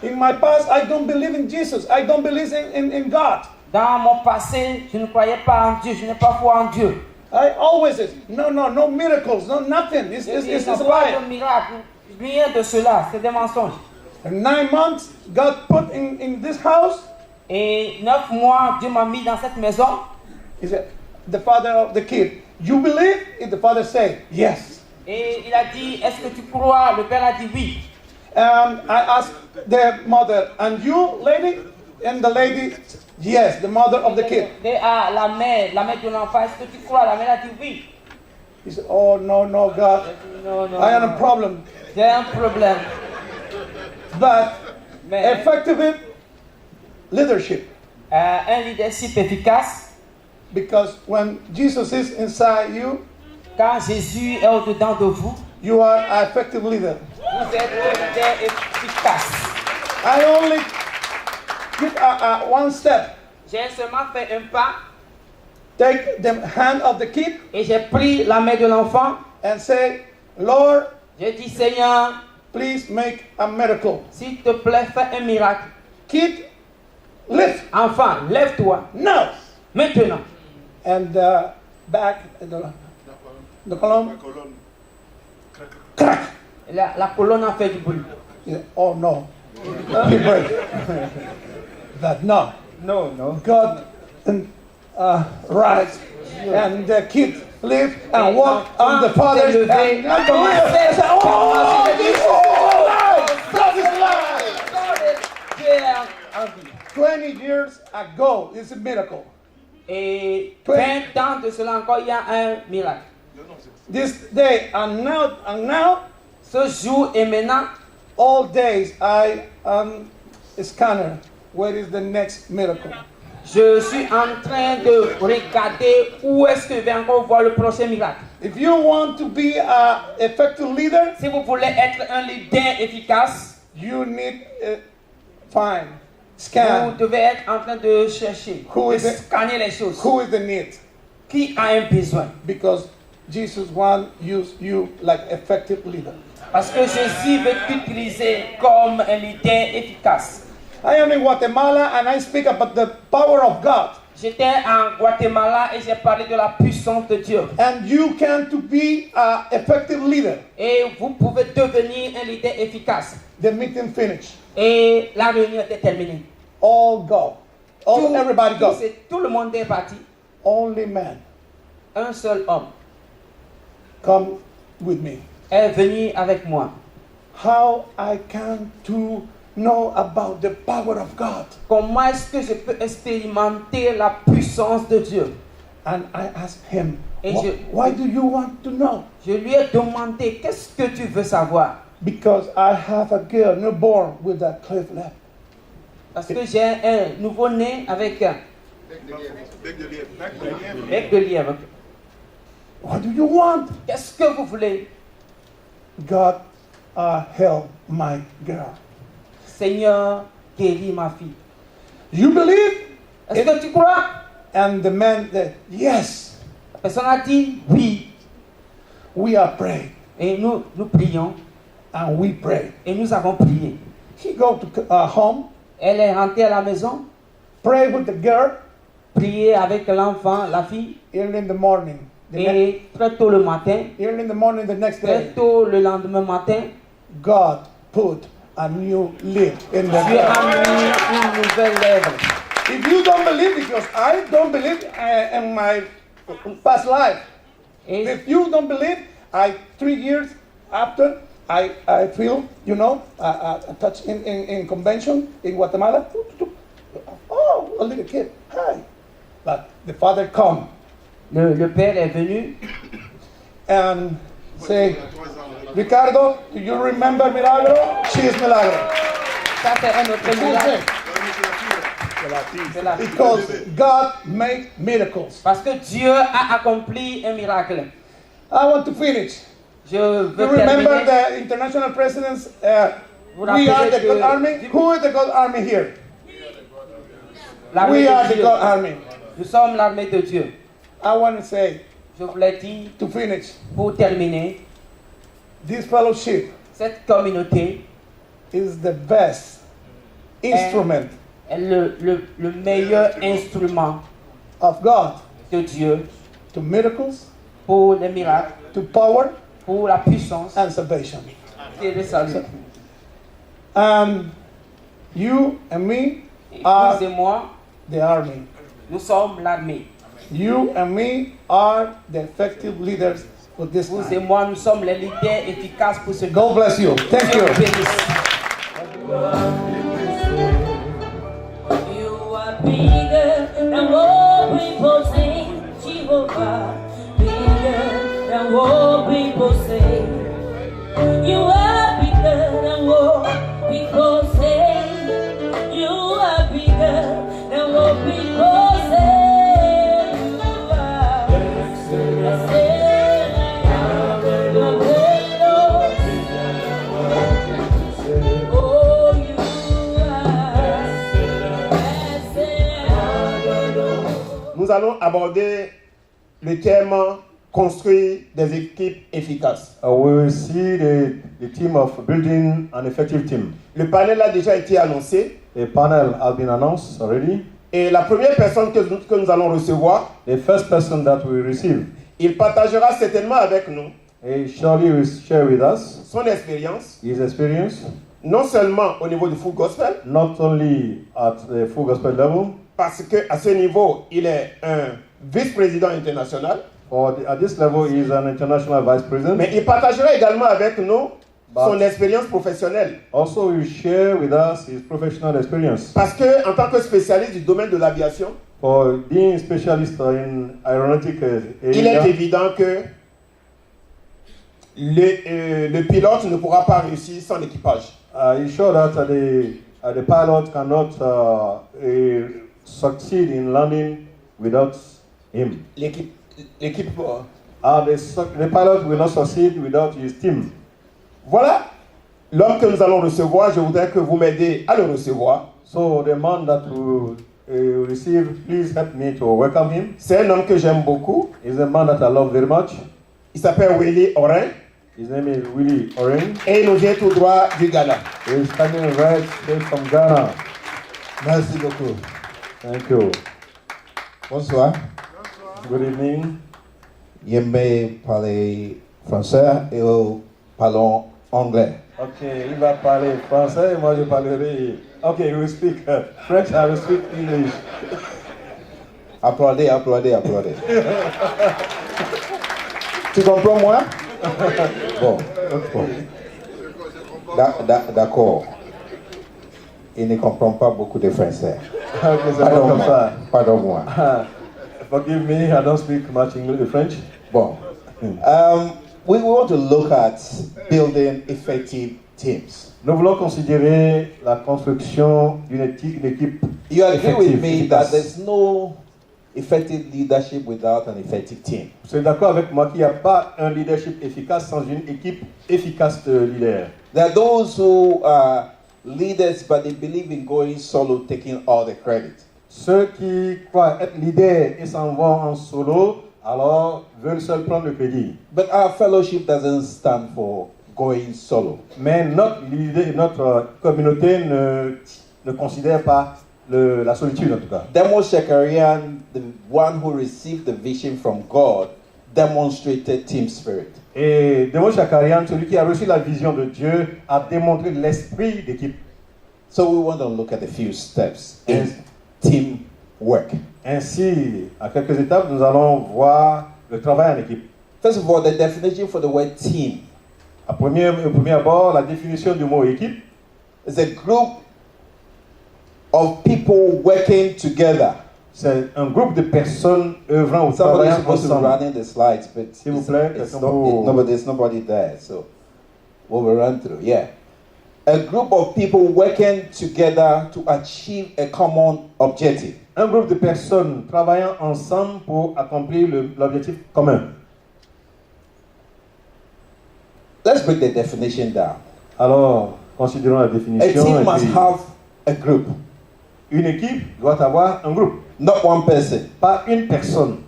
In my past, I don't believe in Jesus. I don't believe in God. Dans mon passé, je ne croyais pas en Dieu, je n'ai pas foi en Dieu. I always said, no miracles, no nothing. It's Il n'y a a pas lie. de miracle, rien de cela, c'est des mensonges. And 9 months, God put in this house. Et 9 mois, Dieu m'a mis dans cette maison. He said, the father of the kid, you believe? And the father said, yes. Et il a dit, est-ce que tu crois? Le père a dit oui. I asked the mother, and you, lady? And the lady, yes, the mother of the kid. Et à la mère de l'enfant, est-ce que tu crois? La mère a dit oui. He said, oh, no, God. Non, non, I have a non. problem. J'ai un problème. But Mais effective leadership. un leadership efficace, Because when Jesus is inside you, quand Jésus est au-dedans de vous, you are an effective leader. vous êtes un leader efficace. I only give one step. J'ai seulement fait un pas Take the hand of the kid et j'ai pris la main de l'enfant. and say, Lord, J'ai dit, Seigneur, please make a miracle. s'il te plaît, fais un miracle. Kid, lift Enfant, lève-toi, now. maintenant. And back the column, crack. La colonne a fait du bruit. Yeah, oh no. He break. That no. Non. God rise and the kid live and walk on the father's hand. And I said, oh, this is alive. God is alive. 20 years ago, it's a miracle. Et 20 ans de cela encore, il y a un miracle. This day and now, Ce jour et maintenant, all days I am a scanner. Where is the next miracle? je suis en train de regarder où est-ce que je vais encore voir le prochain miracle. If you want to be an effective leader, Si vous voulez être un leader efficace, you need find, vous scan. devez être en train de chercher, Who de is it? scanner les choses. Who is the need? Qui a un besoin? Because Jesus wants use you like effective leader. Parce que Jésus veut t'utiliser comme un leader efficace. I am in Guatemala and I speak about the power of God. J'étais en Guatemala et j'ai parlé de la puissance de Dieu. And you can to be an effective leader. Et vous pouvez devenir un leader efficace. The meeting finished. Et la réunion était terminée. All go. Everybody go. Tout le monde est parti. Only man Un seul homme come with me. est venu avec moi. How I can to know about the power of God. Comment est-ce que je peux expérimenter la puissance de Dieu? And I asked him, Et why do you want to know? Je lui ai demandé, qu'est-ce que tu veux savoir? Because I have a girl newborn with a cleft lip. Parce que j'ai un nouveau-né avec un bec de lièvre. What do you want? Qu'est-ce que vous voulez? God help my girl. Seigneur, guéris ma fille. You believe? Est-ce que tu crois? And the man said, yes, La personne a dit oui. we are praying. Et nous prions. And we pray. Et nous avons prié. He go to home, Elle est rentrée à la maison, pray with the girl prier avec l'enfant, la fille. early in the morning. Et très tôt le matin, Early in the morning the next très day, tôt le lendemain matin, God put a new leaf in the Dieu a mis une nouvelle lèvre. If you don't believe, because I don't believe in my past life. Et If you don't believe, 3 years after, I feel, a touch in convention in Guatemala. Oh, a little kid, hi. But the father come le père est venu and say, Ricardo, do you remember Milagro? She is Milagro. Ça, c'est un autre miracle. C'est la- Because God make miracles. Parce que Dieu a accompli un miracle. I want to finish. Je veux You remember terminer. the international presidents? Vous We are rappelez the que- God Army. Who is the God Army here? L'armée We de are the Dieu. God Army. Nous sommes l'armée de Dieu. I want to say, Je voulais dire, to finish, pour terminer, this fellowship cette communauté is the best instrument est le meilleur instrument of God de Dieu to miracles, pour les miracles, to power, pour la puissance and salvation. et le salut. You and me Et are vous et moi, the army. nous sommes l'armée. You and me are the effective leaders for this Vous et time. moi, nous sommes les leaders efficaces pour ce God bless you. Thank Dieu you. vous bénisse. You are bigger than what people say, Jehovah. Bigger than what people say. You are bigger than what people say. You are bigger than what people say. You are. I say, you're great, Lord. Oh, you are. Nous allons aborder le thème construire des équipes efficaces. We will see the theme of building an effective team. Le panel a déjà été annoncé A panel has been announced already. et la première personne que nous allons recevoir, The first person that we receive, il partagera certainement avec nous he surely will share with us son expérience, his experience, non seulement au niveau du full gospel, not only at the full gospel level, parce qu'à ce niveau, il est un vice-président international, at this level he is an international vice president. mais il partagera également avec nous son But expérience professionnelle. also he will share with us his professional experience. Parce qu'en tant que spécialiste du domaine de l'aviation, For being specialist in aeronautic il est area, évident que le pilote ne pourra pas réussir sans l'équipage. he's sure that the pilot cannot succeed in landing without him. L'équipe, The pilot will not succeed without his team. voilà l'homme que nous allons recevoir. Je voudrais que vous m'aidiez à le recevoir. So the man that will receive, please help me to welcome him. C'est un homme que j'aime beaucoup. He's a man that I love very much. Il s'appelle Willy Orin His name is Willie Oren. et il nous vient tout droit du Ghana. He's coming right straight from Ghana. Merci beaucoup. Thank you. Bonsoir. Good evening. J'aime parler français et nous parlons anglais. Okay, il va parler français et moi je parlerai. Okay, you will speak French, I will speak English. Applaudez, applaudez, applaudez. Tu comprends moi? Bon. D'accord. Il ne comprend pas beaucoup de français. Okay, c'est pas comme ça. Pardon-moi. Forgive me, I don't speak much English, French. Bon. We want to look at building effective teams. Nous voulons considérer la construction d'une équipe You agree with effective, me that efficace. there's no effective leadership without an effective team. Vous êtes d'accord avec moi qu'il n'y a pas un leadership efficace sans une équipe efficace de leaders. There are those who are leaders, but they believe in going solo, taking all the credit. Ceux qui croient être leaders et s'en vont en solo, alors veulent seuls prendre le crédit. But our fellowship doesn't stand for going solo. Mais notre communauté ne considère pas la solitude en tout cas. Demos Shakarian, the one who received the vision from God, demonstrated team spirit. Et Demos Shakarian, celui qui a reçu la vision de Dieu, a démontré l'esprit d'équipe. So we want to look at a few steps in teamwork. Ainsi, à quelques étapes, nous allons voir le travail en équipe. First of all, the definition for the word team Au premier abord, la définition du mot équipe, is a group of people working together. c'est un groupe de personnes œuvrant ou Somebody is travaillant supposed to be ensemble. running the slides, but S'il vous plaît, there's nobody there, so we'll run through. Yeah. A group of people working together to achieve a common objective. Un groupe de personnes travaillant ensemble pour accomplir l'objectif commun. Let's break the definition down. Alors, considérons la A définition. team et must puis, have a group, une équipe doit avoir un groupe, not one person. pas une personne.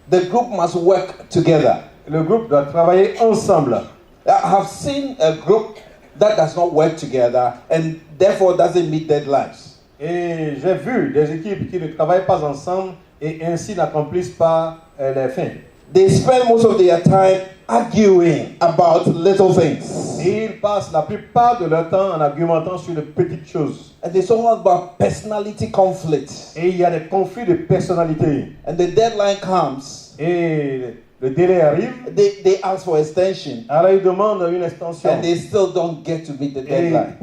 The group must work together. Le groupe doit travailler ensemble. I have seen a group that does not work together and therefore doesn't meet deadlines. Et j'ai vu des équipes qui ne travaillent pas ensemble et ainsi n'accomplissent pas les fins. They spend most of their time arguing about little things. Et ils passent la plupart de leur temps en argumentant sur de petites choses. And it's all about personality conflicts. Et il y a des conflits de personnalité. And the deadline comes. Et le délai arrive. They ask for extension. Alors ils demandent une extension. And they still don't get to meet the Et deadline.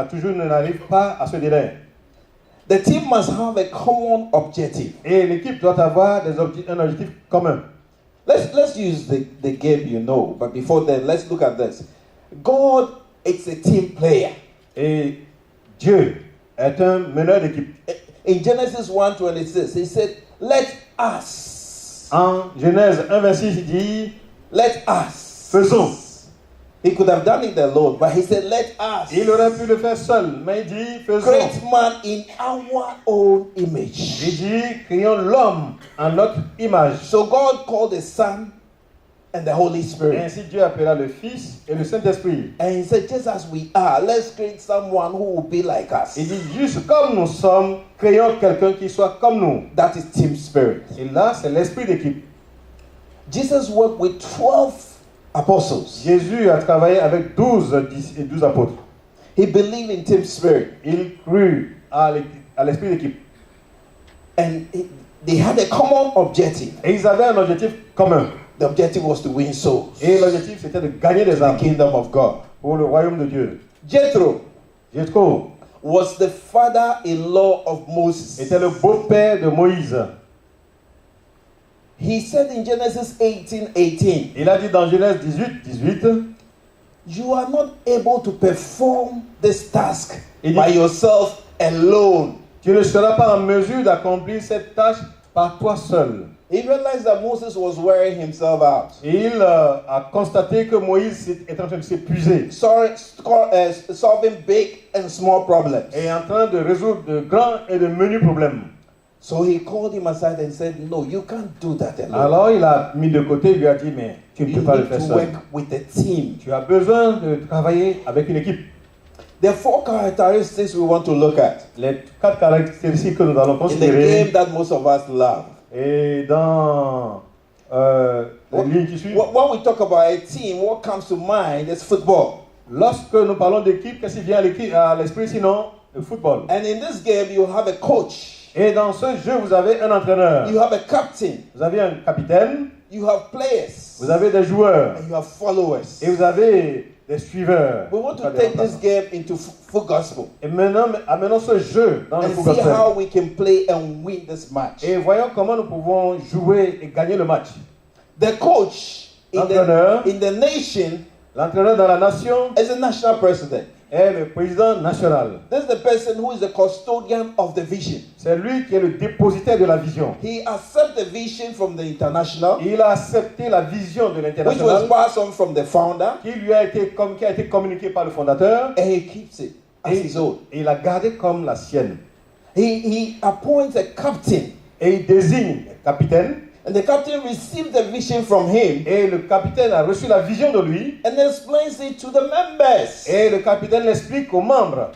toujours ne n'arrivent pas à ce délai. The team must have a common objective. Et l'équipe doit avoir un objectif commun. Let's use the game you know, but before then, let's look at this. God is a team player. Et Dieu est un meneur d'équipe. In Genesis 1:26, he said, let us. En Genèse 1:26, il dit, Let us. faisons. He could have done it alone, but he said, let us. Il aurait pu le faire seul, mais il dit, faisons. Create man in our own image. Il dit, créons l'homme en notre image. So God called the Son and the Holy Et Spirit. ainsi Dieu appela le Fils et le Saint-Esprit. And he said, just as we are, let's create someone who will be like us. Il dit, juste comme nous sommes, créons quelqu'un qui soit comme nous. That is team spirit. Et là, c'est l'esprit d'équipe. Jesus worked with 12 apostles. Jésus a travaillé avec 12 apôtres. He believed in team spirit. Il crut à l'esprit d'équipe. And they had a common objective. Et ils avaient un objectif commun. The objective was to win souls. Et l'objectif, c'était de gagner des The âmes kingdom of God. pour le royaume de Dieu. Jethro Jéthro was the father-in-law of Moses. était le beau-père de Moïse. He said in Genesis 18:18, Il a dit dans Genèse 18, you are not able to perform this task Il dit- by yourself alone. tu ne seras pas en mesure d'accomplir cette tâche par toi seul. He realized that Moses was wearing himself out. Et il a constaté que Moïse est en train de s'épuiser Solving big and small problems. et en train de résoudre de grands et de menus problèmes. So he called him aside and said, no, you can't do that alone. Alors il a mis de côté, il lui a dit, mais tu ne You peux pas le need faire to seul. work with a team. Tu as besoin de travailler avec une équipe. There are 4 characteristics we want to look at Les 4 caractéristiques que nous allons in the considérer game that most of us love. et dans les lignes qui suivent. When we talk about a team, what comes to mind is football. Lorsque nous parlons d'équipe, qu'est-ce qui vient à l'esprit sinon le football? And in this game, you have a coach, Et dans ce jeu, vous avez un entraîneur, you have a captain, vous avez un capitaine, you have players, vous avez des joueurs and you have followers. et vous avez des suiveurs. We want to take this game into full gospel Et maintenant, amenons ce jeu dans le and football. see how we can play and win this match. Et voyons comment nous pouvons jouer et gagner le match. The coach in L'entraîneur, the nation l'entraîneur dans la nation is a national president. est le président national. This is the person who is the custodian of the vision. C'est lui qui est le dépositaire de la vision. He accepts the vision from the international, Il a accepté la vision de which was l'international passed on from the founder, qui a été communiquée par le fondateur and he keeps it as et his own. il l'a gardé comme la sienne. He appoints a captain, Et il désigne le capitaine and the captain receives the vision from him et le capitaine a reçu la vision de lui and explains it to the members. et le capitaine l'explique aux membres.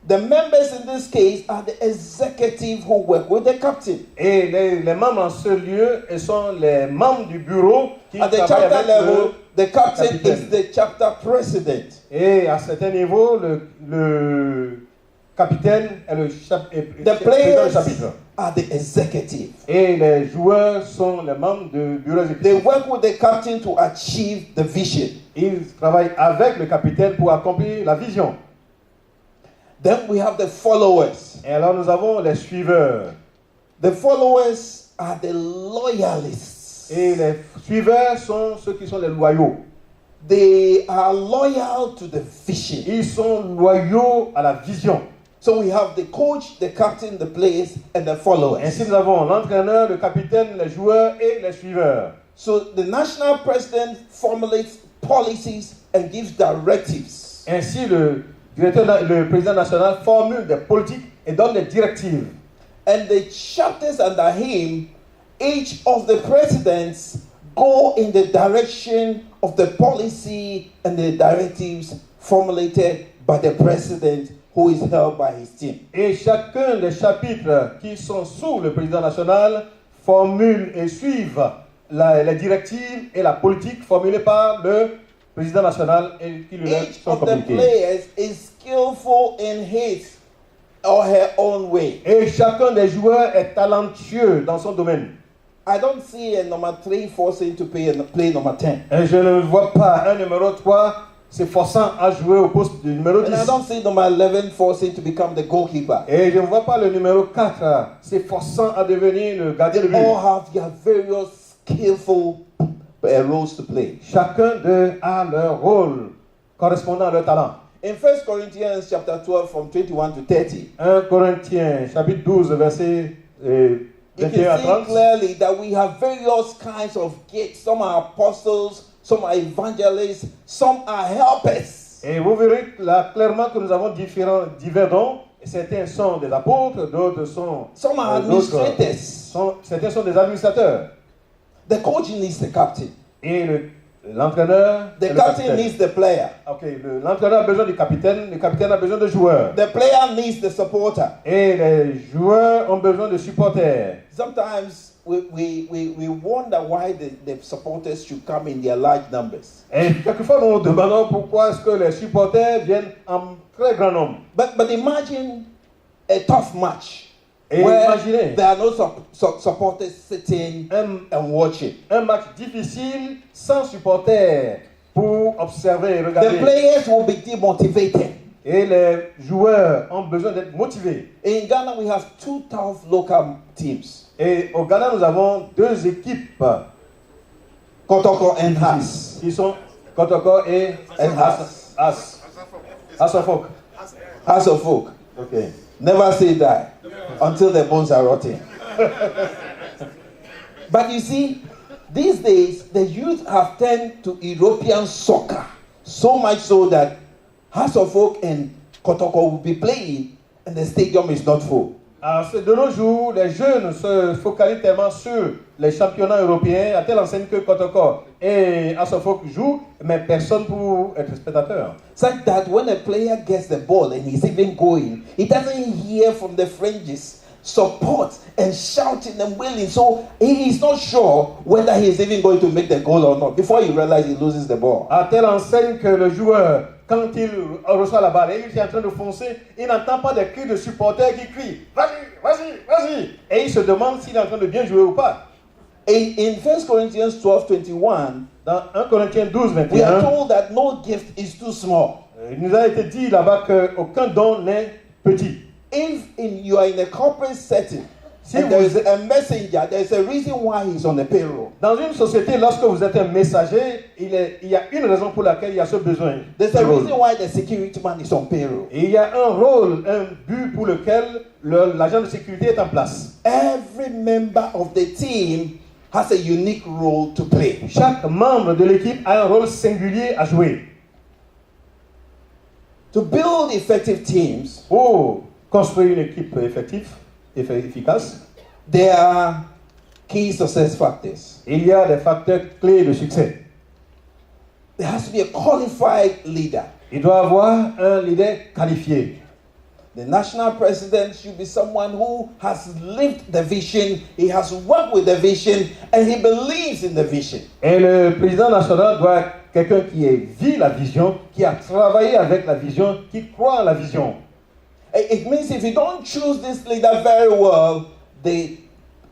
The members in this case are the executive who work with the captain. Et les membres en ce lieu sont les membres du bureau qui At the travaillent chapter avec level, the captain capitaine. is the chapter president. Et à certain niveau, le capitaine est le The président du players chapitre. are the executive. Et les joueurs sont les membres du bureau They exécutif. work with the captain to achieve the vision. Ils travaillent avec le capitaine pour accomplir la vision. Then we have the followers. Et alors nous avons les suiveurs. The followers are the loyalists. Et les suiveurs sont ceux qui sont les loyaux. They are loyal to the vision. Ils sont loyaux à la vision. So we have the coach, the captain, the players, and the followers. Ainsi nous avons l'entraîneur, le capitaine, les joueurs et les suiveurs. So the national president formulates policies and gives directives. Ainsi le président national formule des politiques et donne des directives. And the chapters under him, each of the presidents go in the direction of the policy and the directives formulated by the president who is held by his team. Et chacun des chapitres qui sont sous le président national formule et suivent les directives et la politique formulée par le président national et qui lui Each sont of the communiquées. players is skillful in his or her own way. Et chacun des joueurs est talentueux dans son domaine. I don't see a number 3 forcing to play number 10. Et je ne vois pas un numéro 3 s'efforçant à jouer au poste du numéro 10. And I don't see number 11 forcing to become the goalkeeper. Et je ne vois pas le numéro 4 s'efforçant à devenir le gardien de They but. all have their various skillful roles to play. Chacun d'eux a leur rôle correspondant à leur talent. In 1 Corinthians chapter 12 from 21 to 30, 1 Corinthiens chapitre 12 verset you 21 à can see 30. clearly that we have various kinds of gifts. Some are apostles, some are evangelists, some are helpers. Et vous verrez là clairement que nous avons divers dons. Certains sont des apôtres, d'autres sont Some are administrators. certains sont des administrateurs. The coach needs the captain. Et l'entraîneur, The et le captain capitaine. needs the player. Ok, l'entraîneur a besoin du capitaine, le capitaine a besoin de joueurs. The player needs the supporter. Et les joueurs ont besoin de supporters. Sometimes we wonder why the supporters should come in their large numbers. Et quelquefois nous nous demandons pourquoi est-ce que les supporters viennent en très grand nombre. But imagine a tough match Et where imaginez there are no supporters sitting and watching. un match difficile sans supporters pour observer et The regarder. players will be demotivated. Et les joueurs ont besoin d'être motivés. In Ghana, we have 2 tough local teams, Et au Ghana, nous avons 2 équipes Kotoko and Has. qui sont Kotoko et Has. Asafok. Has of Folk. Ok. Never say die until the bones are rotting. But you see, these days, the youth have turned to European soccer. So much so that House of Folk and Kotoko will be playing and the stadium is not full. Alors, de nos jours, les jeunes se focalisent tellement sur les championnats européens, à telle enseigne que Kotoko et Asafok jouent, mais personne pour être spectateur. Such that when a player gets the ball and he's even going, he doesn't hear from the fringes support and shouting and wailing. So he's not sure whether he's even going to make the goal or not. Before you realize he loses the ball. À telle enseigne que le joueur, quand il reçoit la balle et il est en train de foncer, il n'entend pas des cris de supporters qui crient « Vas-y, vas-y, vas-y !» Et il se demande s'il est en train de bien jouer ou pas. In 1 Corinthians 12:21, Dans 1 Corinthiens 12, we are 21, told that no gift is too small. il nous a été dit là-bas qu'aucun don n'est petit. If you are in a corporate setting Si and vous- there is a messenger, there is a reason why he's on the payroll. Dans une société, lorsque vous êtes un messager, il y a une raison pour laquelle il y a ce besoin. There's a Ce rôle. reason why the security man is on payroll. Et il y a un rôle, un but pour lequel l'agent de sécurité est en place. Every member of the team has a unique role to play. Chaque membre de l'équipe a un rôle singulier à jouer. To build effective teams, Pour construire une équipe effective, efficace, there are key success factors. il y a des facteurs clés de succès. There has to be a qualified leader. Il doit avoir un leader qualifié. The national president should be someone who has lived the vision, he has worked with the vision, and he believes in the vision. Et le président national doit être quelqu'un qui ait vu la vision, qui a travaillé avec la vision, qui croit en la vision. It means if you don't choose this leader very well, the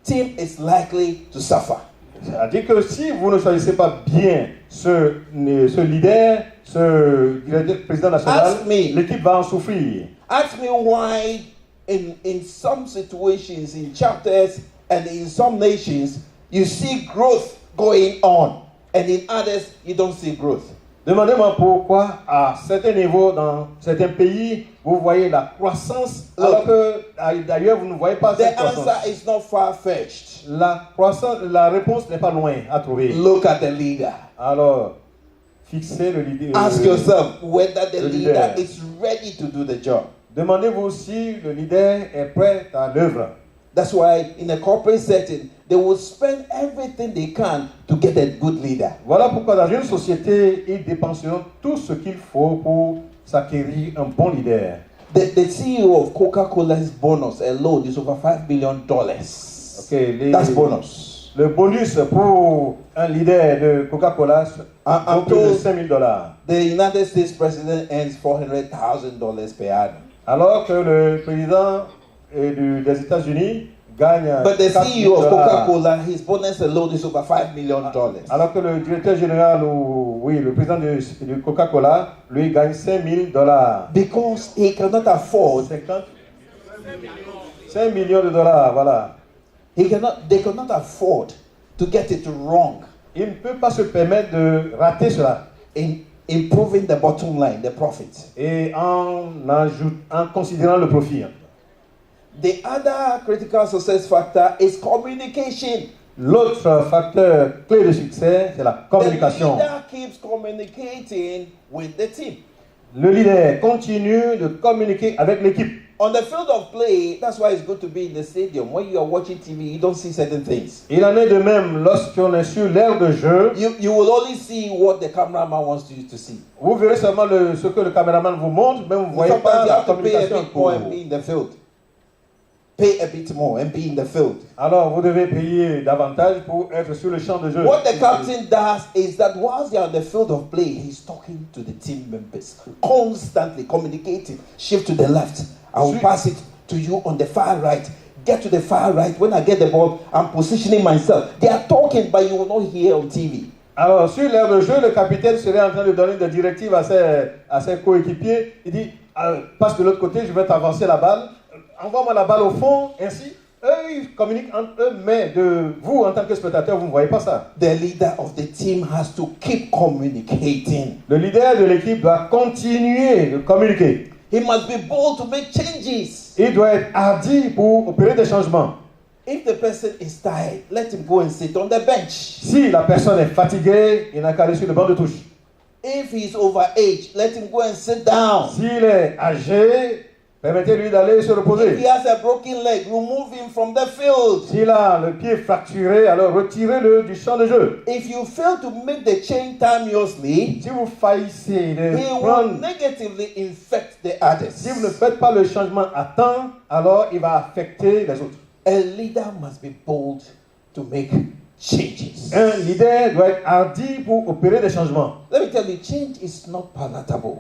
team is likely to suffer. C'est-à-dire que si vous ne choisissez pas bien ce leader, ce président national, l'équipe va en souffrir. Ask me why in some situations, in chapters, and in some nations, you see growth going on, and in others, you don't see growth. Demandez-moi pourquoi, à certains niveaux, dans certains pays, vous voyez la croissance, alors que d'ailleurs, vous ne voyez pas cette croissance. The answer is not far-fetched. La réponse n'est pas loin à trouver. Look at the leader. Alors, fixez le leader. Ask yourself whether the leader is ready to do the job. Demandez-vous si le leader est prêt à l'œuvre. That's why in a corporate setting, they will spend everything they can to get a good leader. Voilà pourquoi dans une société, ils dépenseront tout ce qu'il faut pour s'acquérir un bon leader. The CEO of Coca-Cola's bonus alone is over $5 billion. Okay, That's bonus. Le bonus pour un leader de Coca-Cola est plus de $5 000. The United States president earns $400,000 per annum. Alors que le président des États-Unis gagne But the CEO of Coca-Cola, his bonus alone is over $5 million. Alors que le directeur général, le président de Coca-Cola, lui gagne $5 000. Because he cannot afford 5 millions de dollars, voilà. They cannot afford to get it wrong. Il ne peut pas se permettre de rater cela. In improving the bottom line, the profit. Et en considérant le profit. The other critical success factor is communication. L'autre facteur clé de succès, c'est la communication. The leader keeps communicating with the team. Le leader continue de communiquer avec l'équipe. On the field of play, that's why it's good to be in the stadium. When you are watching TV, you don't see certain things. Il en est de même lorsqu'on est sur l'aire de jeu. You will only see what the cameraman wants you to see. Vous verrez seulement ce que le caméraman vous montre, mais vous ne voyez pas la communication pour vous. In the field. Pay a bit more and be in the field. Alors vous devez payer davantage pour être sur le champ de jeu. What the captain does is that whilst they are on the field of play, he's talking to the team members, constantly communicating. Shift to the left. I will pass it to you on the far right. Get to the far right. When I get the ball, I'm positioning myself. They are talking, but you will not hear on TV. Alors, sur l'aire de jeu, le capitaine serait en train de donner des directives à ses coéquipiers. Il dit, passe de l'autre côté, je vais t'avancer la balle. Envoie-moi la balle au fond, ainsi. Eux, ils communiquent entre eux, mais de vous, en tant que spectateur, vous ne voyez pas ça. The leader of the team has to keep communicating. Le leader de l'équipe doit continuer de communiquer. He must be bold to make changes. Il doit être hardi pour opérer des changements. If the person is tired, let him go and sit on the bench. Si la personne est fatiguée, il n'a qu'à aller sur le banc de touche. If he's overage, let him go and sit down. S'il est âgé, permettez-lui d'aller se reposer. If he has a broken leg, remove him from the field. S'il a le pied fracturé, alors retirez-le du champ de jeu. If you fail to make the change timeously, si vous faillissez he will negatively infect the others. Si vous ne faites pas le changement à temps, alors il va affecter les autres. A leader must be bold to make changes. Un leader doit être hardi pour opérer des changements. Let me tell you, change is not palatable.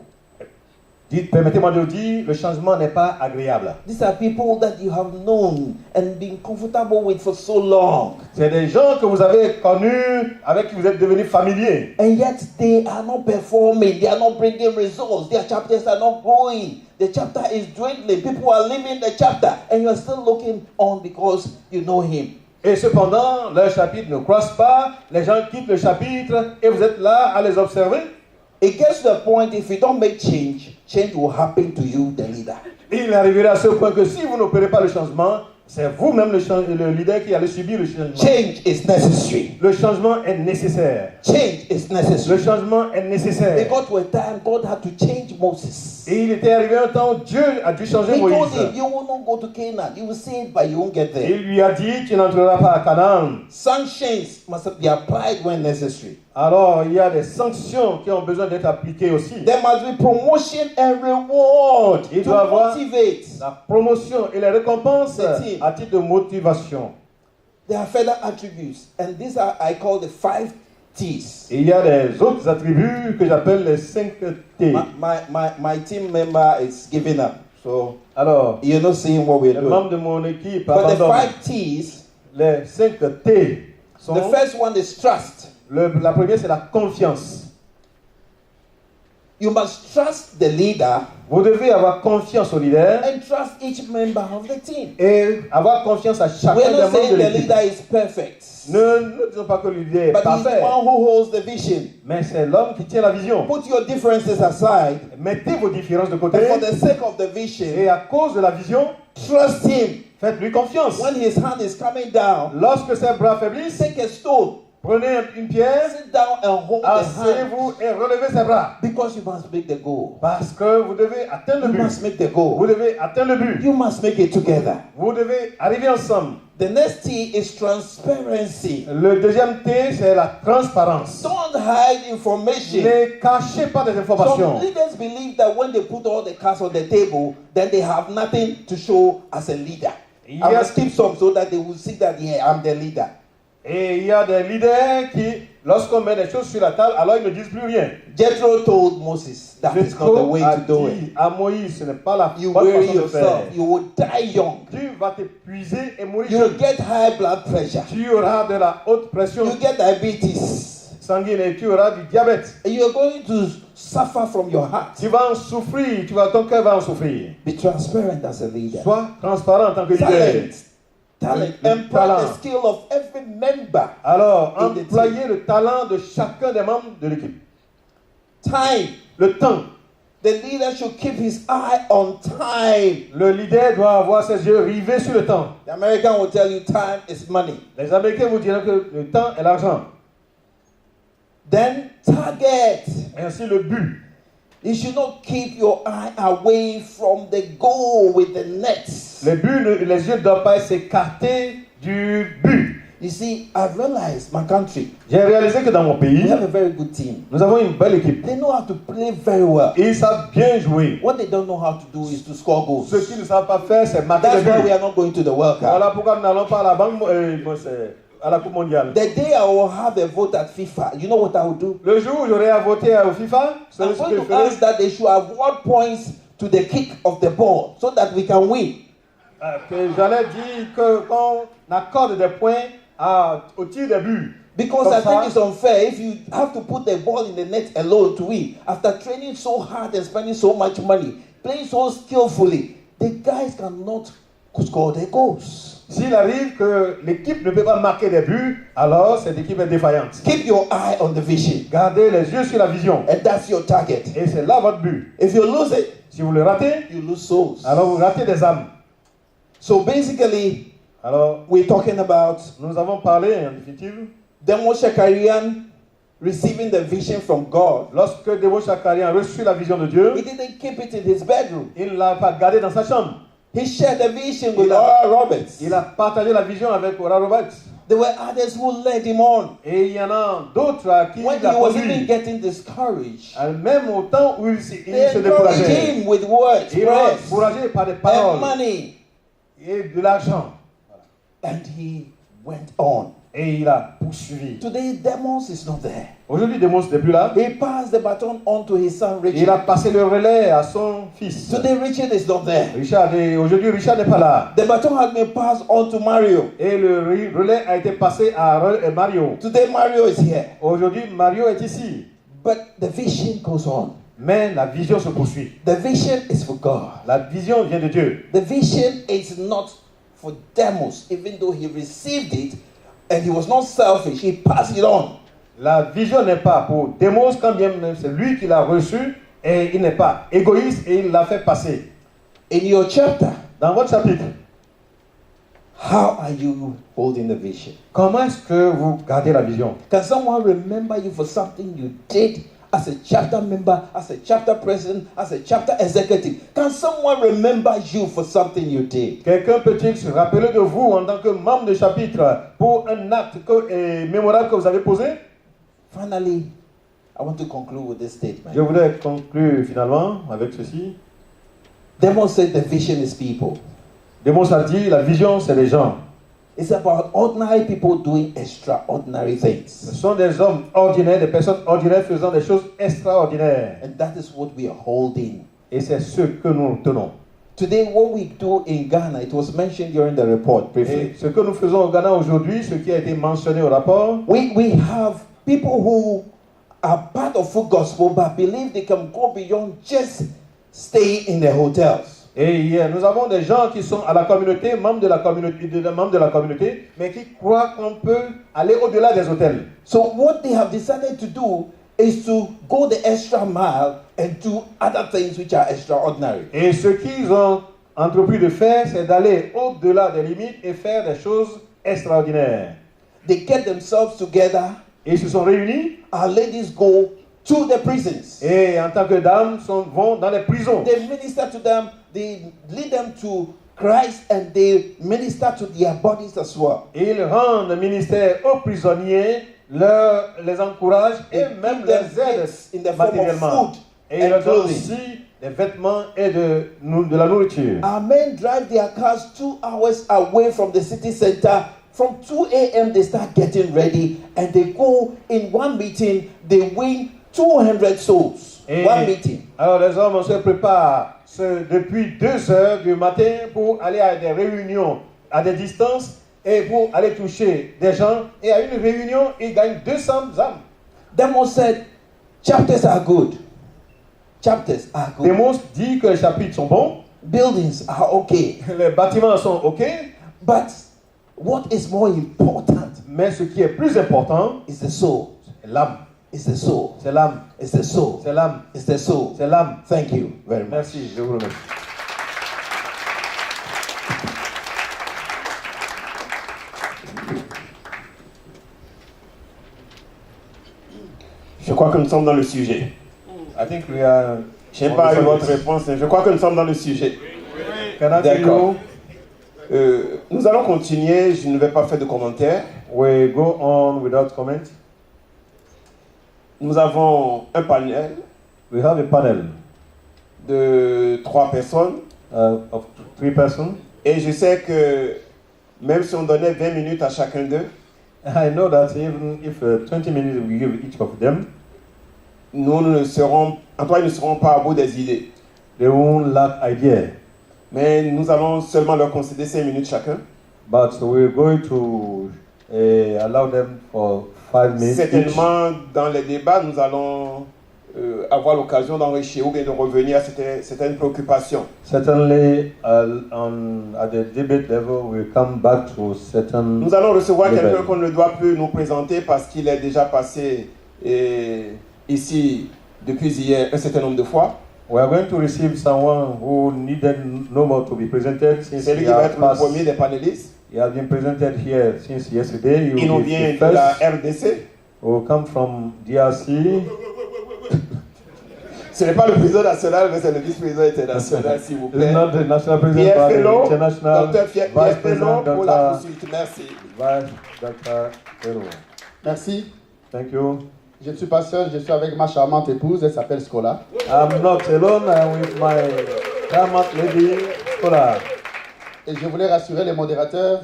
Permettez-moi de dire, le changement n'est pas agréable. These are people that you have known and been comfortable with for so long. C'est des gens que vous avez connus, avec qui vous êtes devenus familiers. And yet they are not performing, they are not bringing results, their chapters are not growing. The chapter is dwindling, people are leaving the chapter, and you are still looking on because you know him. Et cependant, leur chapitre ne croisse pas, les gens quittent le chapitre et vous êtes là à les observer. It gets to the point, if you don't make change, change will happen to you, the leader. Il arrivera à ce point que si vous n'opérez pas le changement, c'est vous-même le leader qui allez subir le changement. Change is necessary. Le changement est nécessaire. Change is necessary. Le changement est nécessaire. They got to a time God had to change Moses. Et il était arrivé un temps où Dieu a dû changer He told Moïse. him, you will not go to Canaan. You will see it, but you won't get Et there. il lui a dit, tu n'entreras pas à Canaan. Sanctions must be applied when necessary. Alors, il y a des sanctions qui ont besoin d'être appliquées aussi. There must be promotion and reward Il to doit avoir motivate. la promotion et les récompenses C'est dit. à titre de motivation. There are further attributes, and these are I call the 5 T's. Et il y a des autres attributs que j'appelle les 5 T. My team member is giving up, so Alors, you're not seeing what we're les doing. membres de mon équipe But the abandonnent. 5 T's, Les 5 T sont... the first one is trust. La première, c'est la confiance. You must trust the leader Vous devez avoir confiance au leader and trust each member of the team. et avoir confiance à chacun We're des not membres de saying the l'équipe. leader is perfect, Ne disons pas que le leader est but he's the parfait, one who holds the vision. mais c'est l'homme qui tient la vision. Put your differences aside, Mettez vos différences de côté and for the sake of the et vision, à cause de la vision, trust him. faites-lui confiance. When his hand is coming down, Lorsque ses bras faiblissent, take a stone, prenez une pierre, sit down and hold the hand, asseyez-vous et relevez ses bras. because you must make the goal. Parce que vous devez atteindre le You but. must make the goal. Vous devez atteindre le but. You must make it together. Vous devez arriver ensemble. The next T is transparency. Le deuxième T, c'est la transparence. Don't hide information. Ne cachez pas des Some informations. leaders believe that when they put all the cards on the table, then they have nothing to show as a leader. I Yes. must keep some so that they will see that, yeah, I'm the leader. Et il y a des leaders qui, lorsqu'on met des choses sur la table, alors ils ne disent plus rien. Jethro told Moses that is not the Jethro way a to do it. dit à Moïse, ce n'est pas la You bonne weary façon de faire. yourself. You will die young. Tu vas t'épuiser et mourir You jeune. will get high blood pressure. Tu auras de la haute pression You get diabetes. sanguine et tu auras du diabète. And you are going to suffer from your heart. Tu vas en souffrir, ton cœur va en souffrir. Be transparent as a leader. Sois transparent en tant que leader. Talent. Le Employ talent. the skill of every member. Alors, In the employez le talent de chacun des membres de l'équipe. Time. Le temps. The leader should keep his eye on time. Le leader doit avoir ses yeux rivés sur le temps. The American will tell you time is money. Les Américains vous diront que le temps est l'argent. Then target. Et ainsi le but. You should not keep your eye away from the goal with the nets. Les yeux ne doivent pas s'écarter du but. You see, I've realized my country, J'ai réalisé que dans mon we pays, have a very good team. nous avons une belle équipe. They know how to play very well. Ils savent bien jouer. What they don't know how to do is to score goals. Ce qu'ils ne savent pas faire, c'est marquer That's des why we buts. are not going to the World Cup. Voilà pourquoi nous n'allons pas à la banque, à la Coupe mondiale. The day I will have a vote at FIFA, you know what I will do? Le jour où j'aurai à voter au FIFA, c'est I'm ce que going je to ferai. ask that they should award points to the kick of the ball so that we can win. Que j'allais dire qu'on accorde des points au tir des buts. Because Comme I ça, think it's unfair if you have to put the ball in the net alone to win. After training so hard and spending so much money, playing so skillfully, the guys cannot score their goals. S'il arrive que l'équipe ne peut pas marquer des buts, alors cette équipe est défaillante. Keep your eye on the vision, Gardez les yeux sur la vision. and that's your target. Et c'est là votre but. If you lose it, Si vous le ratez, you lose souls. alors vous ratez des âmes. So basically, Alors, we're talking about nous avons parlé, en définitive, Demo Shakarian receiving the vision from God. lorsque Debo Shakari a reçu la vision de Dieu, He didn't keep it in his bedroom. il ne l'a pas gardé dans sa chambre. He shared the vision with Il a- Oral Roberts. Il a partagé la vision avec Oral Roberts. There were others who led him on. Et il y en a d'autres à qui When il a he was even conduit. getting discouraged, Même au temps où il se they encouraged décourageait. him with words, Il l'a prayers, encouragé par des and paroles money. et de l'argent. And he went on. Et il a poursuivi. Today, Demos is not there. Aujourd'hui, Demos n'est plus là. He passed the baton on to his son Il a Richard. passé le relais à son fils. Today, Richard is not there. Aujourd'hui, Richard n'est pas là. The baton has been passed on to Mario. Et le relais a été passé à Mario. Today, Mario is here. Aujourd'hui, Mario est ici. But the vision goes on. Mais la vision se poursuit. The vision is for God. La vision vient de Dieu. The vision is not for Demos, even though he received it and he was not selfish, he passed it on. La vision n'est pas pour Demos, quand bien même c'est lui qui l'a reçu, et il n'est pas égoïste et il l'a fait passer. In your chapter, Dans votre chapitre, how are you holding the vision? comment est-ce que vous gardez la vision? Can someone remember you for something you did as a chapter member, as a chapter president, as a chapter executive? Can someone remember you for something you did? Quelqu'un peut-il se rappeler de vous en tant que membre de chapitre pour un acte mémorable que vous avez posé? Finally, I want to conclude with this statement. Je voudrais conclure finalement avec ceci. Demos said the vision is people. Demos a dit, la vision, c'est les gens. It's about ordinary people doing extraordinary Ce things. sont des hommes ordinaires, des personnes ordinaires faisant des choses extraordinaires. And that is what we are holding. Et c'est ce que nous tenons. Today, what we do in Ghana, it was mentioned during the report briefly. Et ce que nous faisons au Ghana aujourd'hui, ce qui a été mentionné au rapport, We have people who are part of Full Gospel but believe they can go beyond just stay in the hotels. et nous avons des gens qui sont à la communauté, membres de la communauté, mais qui croient qu'on peut aller au-delà des hôtels. So what they have decided to do is to go the extra mile and do other things which are extraordinary. Et ce qu'ils ont entrepris de faire, c'est d'aller au-delà des limites et faire des choses extraordinaires. They get themselves together. Et ils se sont réunis, Our ladies go to the prisons. et en tant que dames, vont dans les prisons. They minister to them. They lead them to Christ and they minister to their bodies as well. Et ils rendent ministère aux prisonniers, les encouragent et They même give them les aident gifts in the form of matériellement. food Et ils and leur donnent clothing. aussi des vêtements et de la nourriture. Our men drive their cars 2 hours away from the city center. From 2 a.m. they start getting ready and they go in one meeting. They win 200 souls. One meeting. Alors les hommes se préparent depuis 2 heures du matin pour aller à des réunions à des distances et pour aller toucher des gens. Et à une réunion, ils gagnent 200 âmes. Demos said, chapters are good. Chapters are good. Demos dit que les chapitres sont bons, Buildings are okay. les bâtiments sont OK, But what is more important mais ce qui est plus important, is the soul. c'est l'âme. It's the soul. C'est l'âme. It's the soul. C'est l'âme. It's the soul. C'est l'âme. Thank you very much. Merci, je vous remercie. Je crois que nous sommes dans le sujet. I think we are. Je n'ai pas eu votre réponse, mais je crois que nous sommes dans le sujet. D'accord. Nous allons continuer, je ne vais pas faire de commentaires. We go on without comment. Nous avons un panel We have a panel de 3 personnes. of 3 persons. Et je sais que même si on donnait 20 minutes à chacun d'eux, I know that even if 20 minutes we give each of them, nous ne serons pas à bout des idées. they won't lack idea. Mais nous allons seulement leur concéder 5 minutes chacun. But we're going to allow them for 5 minutes. each. Certainement, dans les débats, nous allons avoir l'occasion d'enrichir ou bien de revenir à certaines préoccupations. Certainly, at the debate level, we'll come back to certain. Nous allons recevoir level. quelqu'un qu'on ne doit plus nous présenter parce qu'il est déjà passé ici depuis hier un certain nombre de fois. We are going to receive someone who needed no more to be presented since C'est lui he qui va has être le passed. premier des panélistes. He has been presented here since yesterday. He Il nous will be vient the de la first. RDC. Will come from DRC. Ce n'est pas le président national, mais c'est le vice-président international, s'il vous It's plaît. not the national president, Pierre but the Fellon, international Dr. vice Pierre president, Fellon pour la Dr. poursuite. Merci. Vice Dr. Fellon. Merci. Thank you. Je ne suis pas seul, je suis avec ma charmante épouse, elle s'appelle Scola. I'm not alone. I'm with my charmant lady, Scholar. Et je voulais rassurer les modérateurs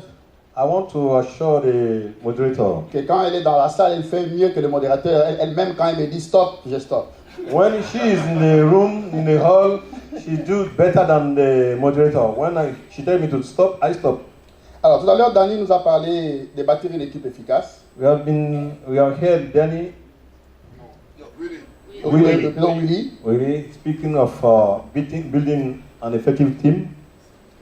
I want to assure the moderator que quand elle est dans la salle, elle fait mieux que le modérateur. Elle-même, quand elle me dit stop, je stop. when she is in the room, in the hall, she do better than the moderator. When she tell me to stop, I stop. Alors, tout à l'heure, Danny nous a parlé de bâtir une équipe efficace. We have heard Danny really speaking of building an effective team.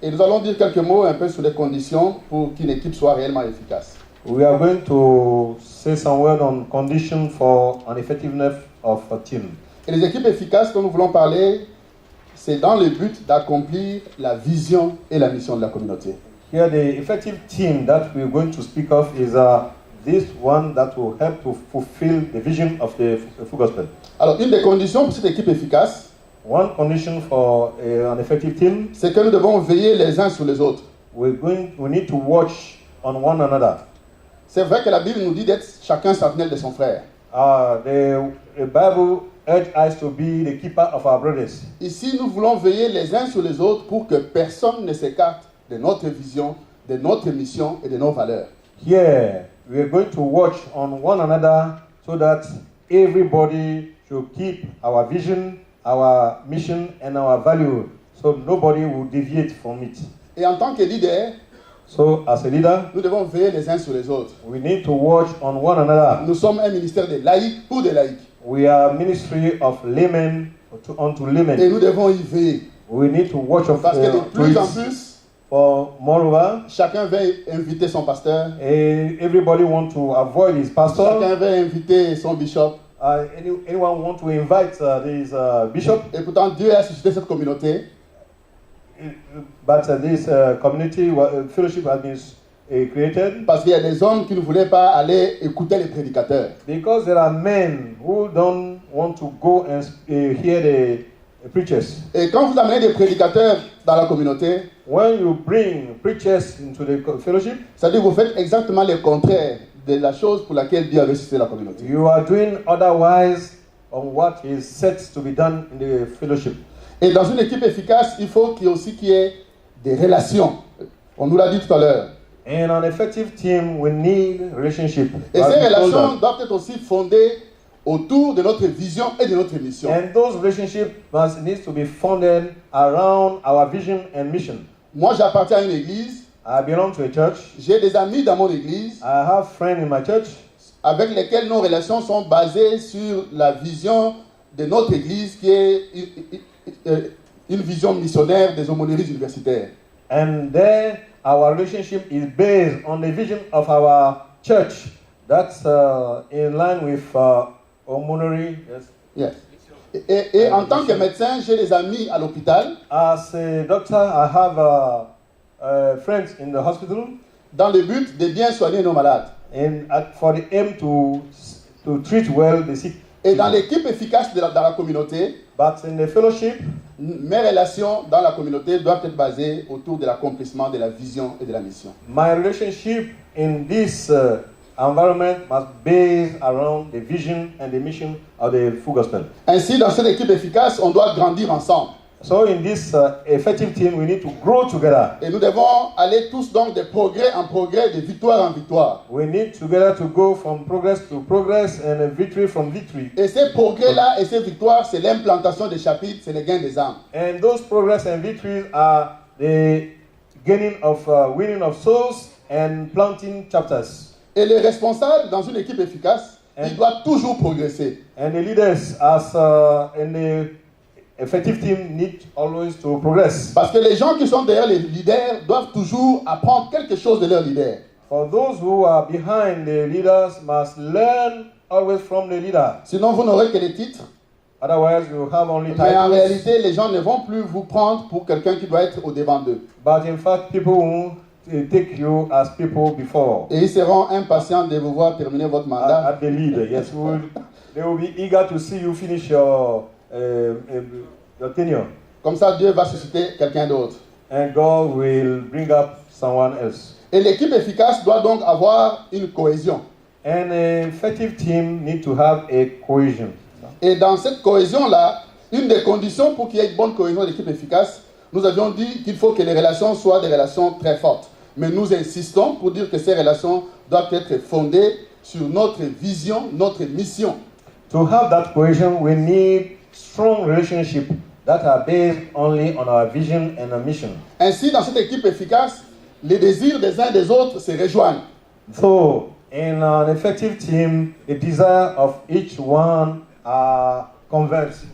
Et nous allons dire quelques mots un peu sur les conditions pour qu'une équipe soit réellement efficace. We are going to say some word on condition for an effectiveness of a team. Et les équipes efficaces dont nous voulons parler, c'est dans le but d'accomplir la vision et la mission de la communauté. Here, the effective team that we're going to speak of is a this one that will help to fulfill the vision of the full gospel. Alors, une des conditions pour cette équipe efficace, One condition for an effective team, c'est que nous devons veiller les uns sur les autres. we need to watch on one another. C'est vrai que la Bible nous dit d'être chacun sentinelle de son frère. The Bible urges us to be the keeper of our brothers. Ici, nous voulons veiller les uns sur les autres pour que personne ne s'écarte de notre vision, de notre mission et de nos valeurs. Here, we are going to watch on one another so that everybody should keep our vision, our mission, and our value, so nobody will deviate from it. Et en tant que leader, So, as a leader, nous devons veiller les uns sur les autres. we need to watch on one another. Nous sommes un ministère des laïcs pour des laïcs. We are ministry of laymen unto Et laymen. nous devons y veiller. We need to watch Parce que de to plus en it. plus, For moreover, chacun va inviter son pasteur. everybody want to avoid his pastor. Chacun va inviter son bishop. Anyone want to invite this bishop? Et pourtant, Dieu a suscité cette communauté But this community fellowship has been created parce qu'il y a des hommes qui ne voulaient pas aller écouter les prédicateurs. because there are men who don't want to go and hear the preachers. Et quand vous amenez des prédicateurs dans la communauté, When you bring preachers into the fellowship, c'est-à-dire que vous faites exactement le contraire de la chose pour laquelle Dieu a ressuscité la communauté. you are doing otherwise on what is set to be done in the fellowship. Et dans une équipe efficace, il faut qu'il y ait des relations. On nous l'a dit tout à l'heure. In an effective team, we need relationship. Et As ces we told relations them. doivent être aussi fondées autour de notre vision et de notre mission. And those relationships need to be founded around our vision and mission. Moi, j'appartiens à une église. I belong to a church. J'ai des amis dans mon église I have friends in my church avec lesquels nos relations sont basées sur la vision de notre église qui est une vision missionnaire des aumôneries universitaires. and there our relationship is based on the vision of our church. That's in line with aumônery. Yes. Yes. Et en tant que médecin, j'ai des amis à l'hôpital As a doctor, I have friends in the hospital, dans le but de bien soigner nos malades. and for the aim to treat well the sick. Et dans l'équipe efficace dans la communauté, But in the fellowship, mes relations dans la communauté doivent être basées autour de l'accomplissement de la vision et de la mission. my relationship in this environment must be based around the vision and the mission of the full gospel. Ainsi, dans cette équipe efficace, on doit grandir ensemble. So in this effective team, we need to grow together. Et nous devons aller tous donc de progrès en progrès, de victoire en victoire. We need together to go from progress to progress and a victory from victory. Et ces progrès-là et ces victoires, c'est l'implantation des chapitres, c'est le gain des âmes. And those progress and victories are the gaining of winning of souls and planting chapters. Et les responsables dans une équipe efficace, ils doivent toujours progresser. And the leaders, as in the effective team, need always to progress. Parce que les gens qui sont derrière les leaders doivent toujours apprendre quelque chose de leur leader. For those who are behind the leaders must learn always from the leader. Sinon, vous n'aurez que les titres. Otherwise, you have only Mais en titles. réalité, les gens ne vont plus vous prendre pour quelqu'un qui doit être au devant d'eux. But in fact, people won't take you as people before. Et ils seront impatients de vous voir terminer votre mandat. At the leader, yes, they will be eager to see you finish your tenure, Comme ça, Dieu va susciter quelqu'un d'autre. and God will bring up someone else. Et l'équipe efficace doit donc avoir une cohésion. And an effective team need to have a cohesion. Et dans cette cohésion-là, une des conditions pour qu'il y ait une bonne cohésion d'équipe efficace, nous avions dit qu'il faut que les relations soient des relations très fortes. Mais nous insistons pour dire que ces relations doivent être fondées sur notre vision, notre mission. To have that cohesion, we need strong relationships that are based only on our vision and our mission. Ainsi, dans cette équipe efficace, les désirs des uns et des autres se rejoignent. So, in an effective team, the desire of each one are converged.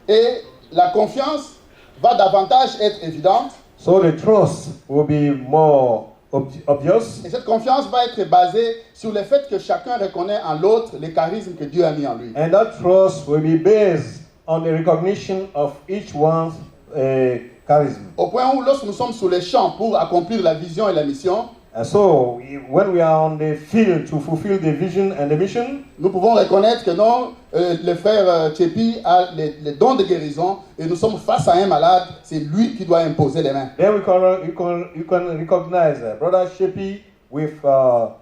Et la confiance va davantage être évidente. So the trust will be more obvious. Et cette confiance va être basée sur le fait que chacun reconnaît en l'autre les charismes que Dieu a mis en lui. And that trust will be based on the recognition of each one's charism. Au point où lorsque nous sommes sur les champs pour accomplir la vision et la mission, And so, when we are on the field to fulfill the vision and the mission, nous pouvons reconnaître que non, le frère Tchepi a les dons de guérison et nous sommes face à un malade, c'est lui qui doit imposer les mains. then you can recognize Brother Shepi with a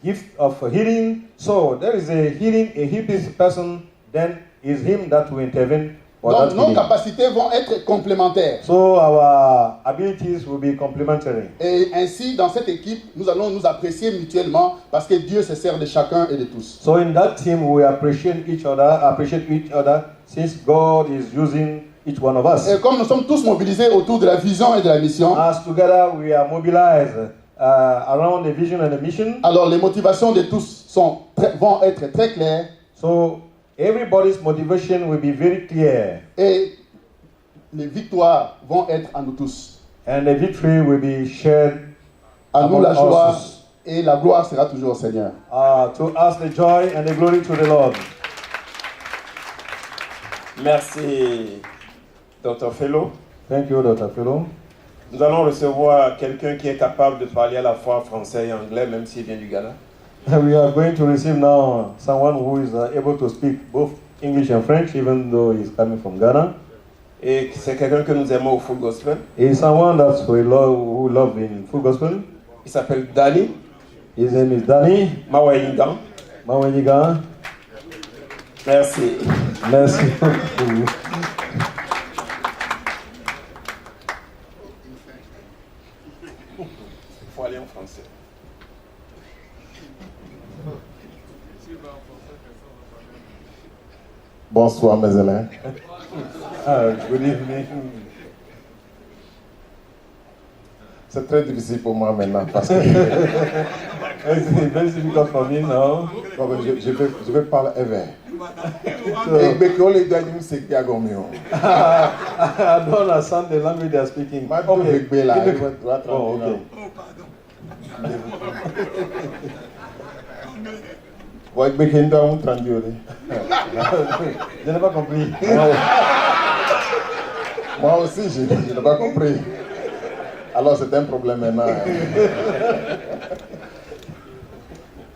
gift of healing. So there is a healed person, then it's him that will intervene. Donc nos capacités vont être complémentaires. So our abilities will be complementary. Et ainsi, dans cette équipe, nous allons nous apprécier mutuellement parce que Dieu se sert de chacun et de tous. So in that team, we appreciate each other since God is using each one of us. Et comme nous sommes tous mobilisés autour de la vision et de la mission, As together we are mobilized around the vision and the mission. alors les motivations de tous vont être très claires. So everybody's motivation will be very clear. Et les victoires vont être à nous tous. And the victory will be shared À nous among la joie us. et la gloire sera toujours au Seigneur. To us the joy and the glory to the Lord. Merci, Dr. Fellow. Thank you, Dr. Fellow. Nous allons recevoir quelqu'un qui est capable de parler à la fois français et anglais, même s'il vient du Ghana. We are going to receive now someone who is able to speak both English and French, even though he's coming from Ghana. Et c'est quelqu'un que nous aimons au Full Gospel. He's someone that we love in Full Gospel. Il s'appelle Danny His name is Danny Mawaingan. Mawenyiga. Merci. Merci. Il faut aller en français. Bonsoir mes élèves. Good evening. C'est très difficile pour moi maintenant parce que It's very difficult for me now. je vais parler éveil. Et Bekole Daniel c'est Gagomio. I don't understand the language they are speaking. Ma tout Bekbe là, Okay. il va Oh, okay. Ouais, Bekenda on trandiole. Je n'ai pas compris. Moi aussi je n'ai pas compris. Alors c'est un problème maintenant.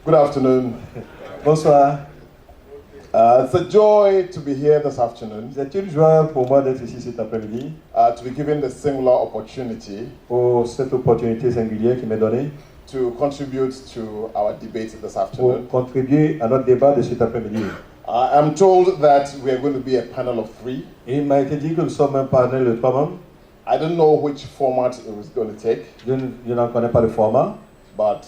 Good afternoon. Bonsoir. It's a joy to be here this afternoon, C'est une joie pour moi d'être ici cet après-midi to be given the singular opportunity pour cette opportunité singulière qui m'est donnée to contribute to our debate this pour afternoon. contribuer à notre débat de cet après-midi. I'm told that we are going to be a panel of 3. Et il m'a été dit que nous sommes un panel de 3 membres. I don't know which format it was going to take, Je n'en connais pas le format, but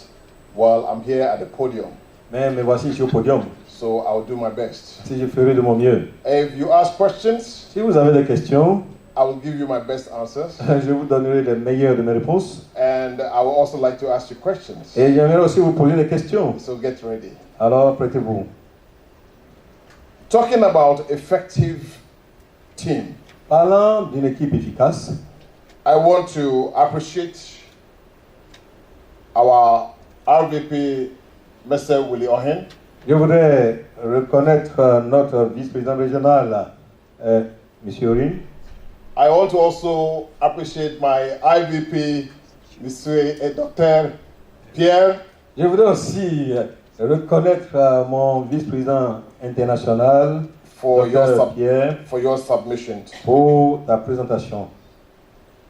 well, I'm here at the podium, mais me voici ici au podium. so I'll do my best. Si je ferai de mon mieux. If you ask questions, Si vous avez des questions, I will give you my best answers, je vous donnerai les meilleures de mes réponses. and I would also like to ask you questions. Et j'aimerais aussi vous poser des questions. So get ready. Alors, prêtez-vous. Talking about effective team, Parlant d'une équipe efficace, I want to appreciate our RVP, Mr. Willie Ohen. je voudrais reconnaître notre vice-président régional, M. Orin. I want to also appreciate my IVP, Mr. Dr. Pierre. Je voudrais aussi reconnaître mon vice-président international, For Dr. Pierre, for your submission. pour ta présentation,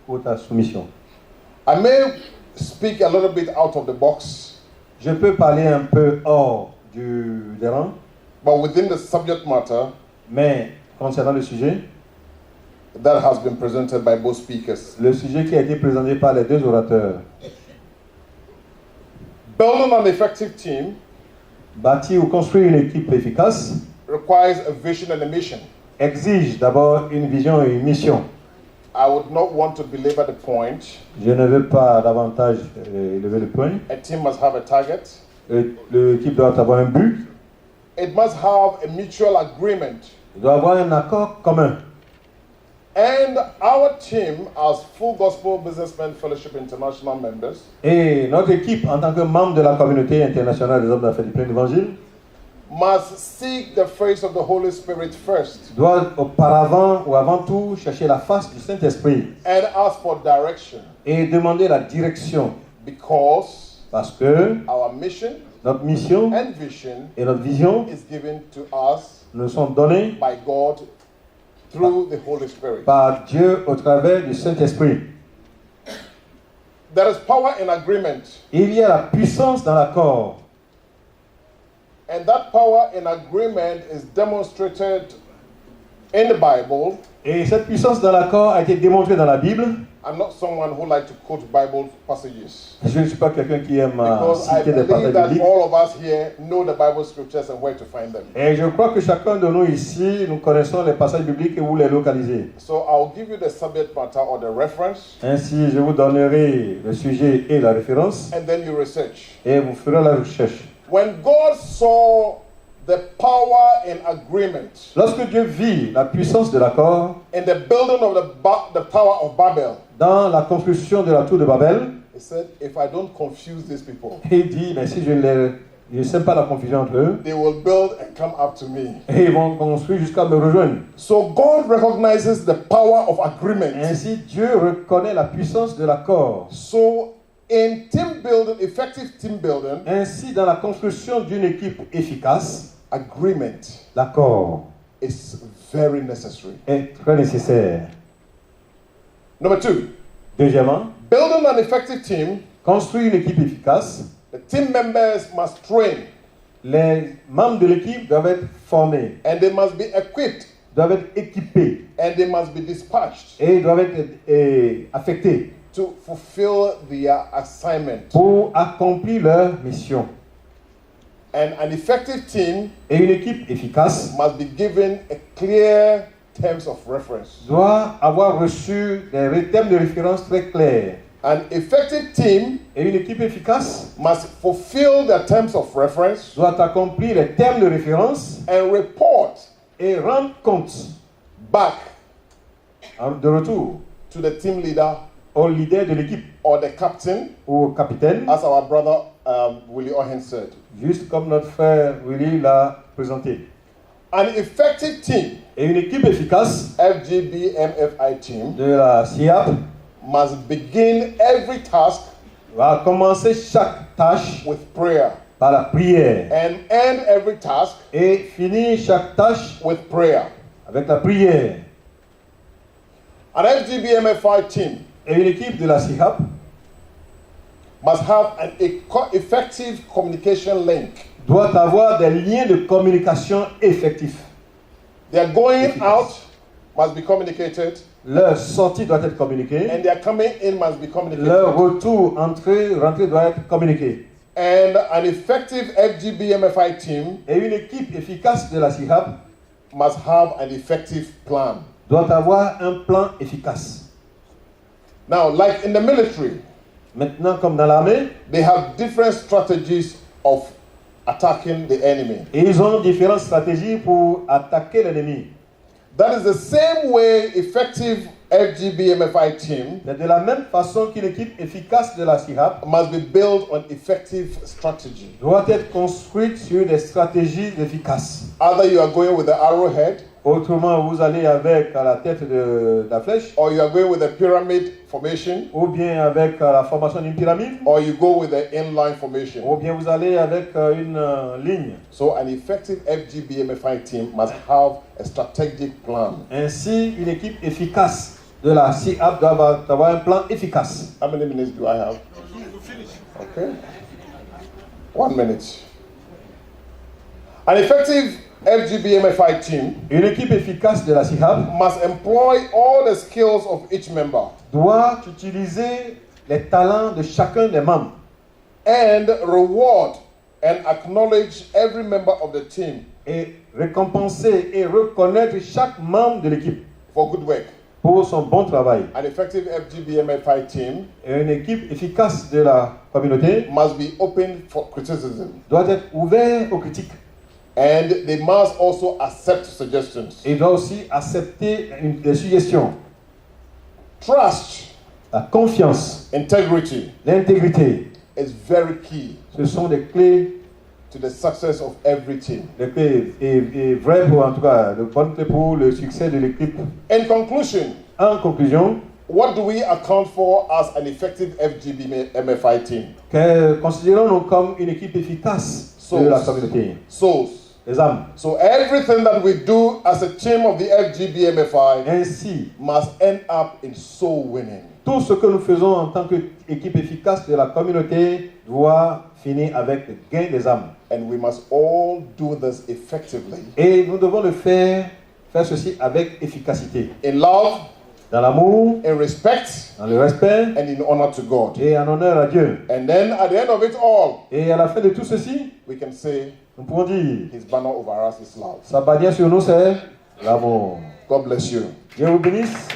pour ta soumission. I may speak a little bit out of the box, Je peux parler un peu hors des rangs, but within the subject matter mais concernant le sujet, that has been presented by both speakers. le sujet qui a été présenté par les deux orateurs, Building an effective team bâtir ou construire une équipe efficace, requires a vision and a mission. exige d'abord une vision et une mission. I would not want to belabor the point. Je ne veux pas davantage élever le point. A team must have a target. L'équipe doit avoir un but, It must have a mutual agreement. il doit avoir un accord commun. And our team, as Full Gospel Businessmen Fellowship International members, Et notre équipe, en tant que membre de la communauté internationale des hommes d'affaires du plein d'évangile, must seek the face of the Holy Spirit first doit auparavant ou avant tout chercher la face du Saint-Esprit and ask for direction. et demander la direction Because Parce que our mission notre mission and vision et notre vision is given to us nous sont données by God through the Holy Spirit. par Dieu au travers du Saint-Esprit. There is power in agreement, Il y a la puissance dans l'accord. and that power in agreement is demonstrated in the Bible. Et cette puissance dans l'accord a été démontrée dans la Bible. I'm not someone who likes to quote Bible passages, Je ne suis pas quelqu'un qui aime because I citer des believe passages that bibliques. all of us here know the Bible scriptures and where to find them. Et je crois que chacun de nous ici, nous connaissons les passages bibliques et vous les localisez. So I'll give you the subject matter or the reference, Ainsi, je vous donnerai le sujet et la référence and then you research. et vous ferez la recherche. When God saw the power in agreement Lorsque Dieu vit la puissance de l'accord in the building of the Tower of Babel, dans la construction de la tour de Babel, He said, if I don't confuse these people, il dit, mais si je ne sème pas la confusion entre eux, they will build and come up to me. et ils vont construire jusqu'à me rejoindre. So God recognizes the power of agreement. Ainsi, Dieu reconnaît la puissance de l'accord. So in team building, effective team building, Ainsi, dans la construction d'une équipe efficace, agreement l'accord is very necessary. est très nécessaire. Number two, Deuxièmement, building an effective team, construire une équipe efficace, the team members must train les membres de l'équipe doivent être formés, and they must be equipped doivent être équipés and they must be dispatched et doivent être affectés to fulfill their assignment. pour accomplir leur mission. And an effective team Et une équipe efficace must be given a clear terms of reference. doit avoir reçu des thèmes de référence très clairs. An effective team Et une équipe efficace must fulfill the terms of reference doit accomplir les thèmes de référence and report et rendre compte back de retour to the team leader au leader de l'équipe or the captain, ou au capitaine, as our brother Willie Ohen said. juste comme notre frère Willy l'a présenté. An effective team, Et une équipe efficace FGBMFI team, de la SIAP must begin every task va commencer chaque tâche with prayer par la prière and end every task et finir chaque tâche with prayer. avec la prière. An FGBMFI team Et une équipe de la SIAP must have an effective communication link. doit avoir des liens de communication effectifs. Their going out must be communicated Leur sortie doit être communiquée. and their coming in must be communicated. Leur retour, rentrée doit être communiqué. And an effective FGBMFI team Et une équipe efficace de la SIAP must have an effective plan. doit avoir un plan efficace. Now, like in the military, Maintenant, comme dans l'armée, they have different strategies of attacking the enemy. et ils ont différentes stratégies pour attaquer l'ennemi. That is the same way effective FGBMFI team C'est de la même façon qu'une équipe efficace de la SIAP must be built on effective strategy. doit être construite sur des stratégies efficaces. Either you are going with the arrowhead, Autrement, vous allez avec la tête de la flèche, or you are going with the pyramid formation, ou bien avec la formation d'une pyramide, or you go with the inline formation. ou bien vous allez avec une ligne. So an effective FGBMFI team must have a strategic plan. Ainsi, une équipe efficace de la SIAP doit avoir un plan efficace. How many minutes do I have? Okay. 1 minute. An effective FGBMFI team Une équipe efficace de la SIAP must employ all the skills of each member doit utiliser les talents de chacun des membres and reward and acknowledge every member of the team et récompenser et reconnaître chaque membre de l'équipe for good work. pour son bon travail. An effective FGBMFI team Et une équipe efficace de la communauté must be open for criticism, doit être ouverte aux critiques and they must also accept suggestions. et doit aussi accepter des suggestions. Trust, La confiance, integrity l'intégrité, is very key ce sont des clés, to the success of every team. des clés et vraies pour, en tout cas, de bonnes clés pour le succès de l'équipe. In conclusion, En conclusion, what do we account for as an effective FGB MFI team? Considérons-nous comme une équipe efficace de la communauté. Souls. Les âmes. So everything that we do as a team of the FGB MFI Ainsi, must end up in soul winning. tout ce que nous faisons en tant qu'équipe efficace de la communauté doit finir avec le gain des âmes. And we must all do this effectively. Et nous devons le faire ceci avec efficacité. In love, dans l'amour, in respect, dans le respect, and in honor to God. Et en honneur à Dieu. And then at the end of it all, et à la fin de tout ceci, we can say, nous pouvons dire, His banner over us is love. Sa bannière sur nous c'est l'amour. God bless you. Dieu vous bénisse.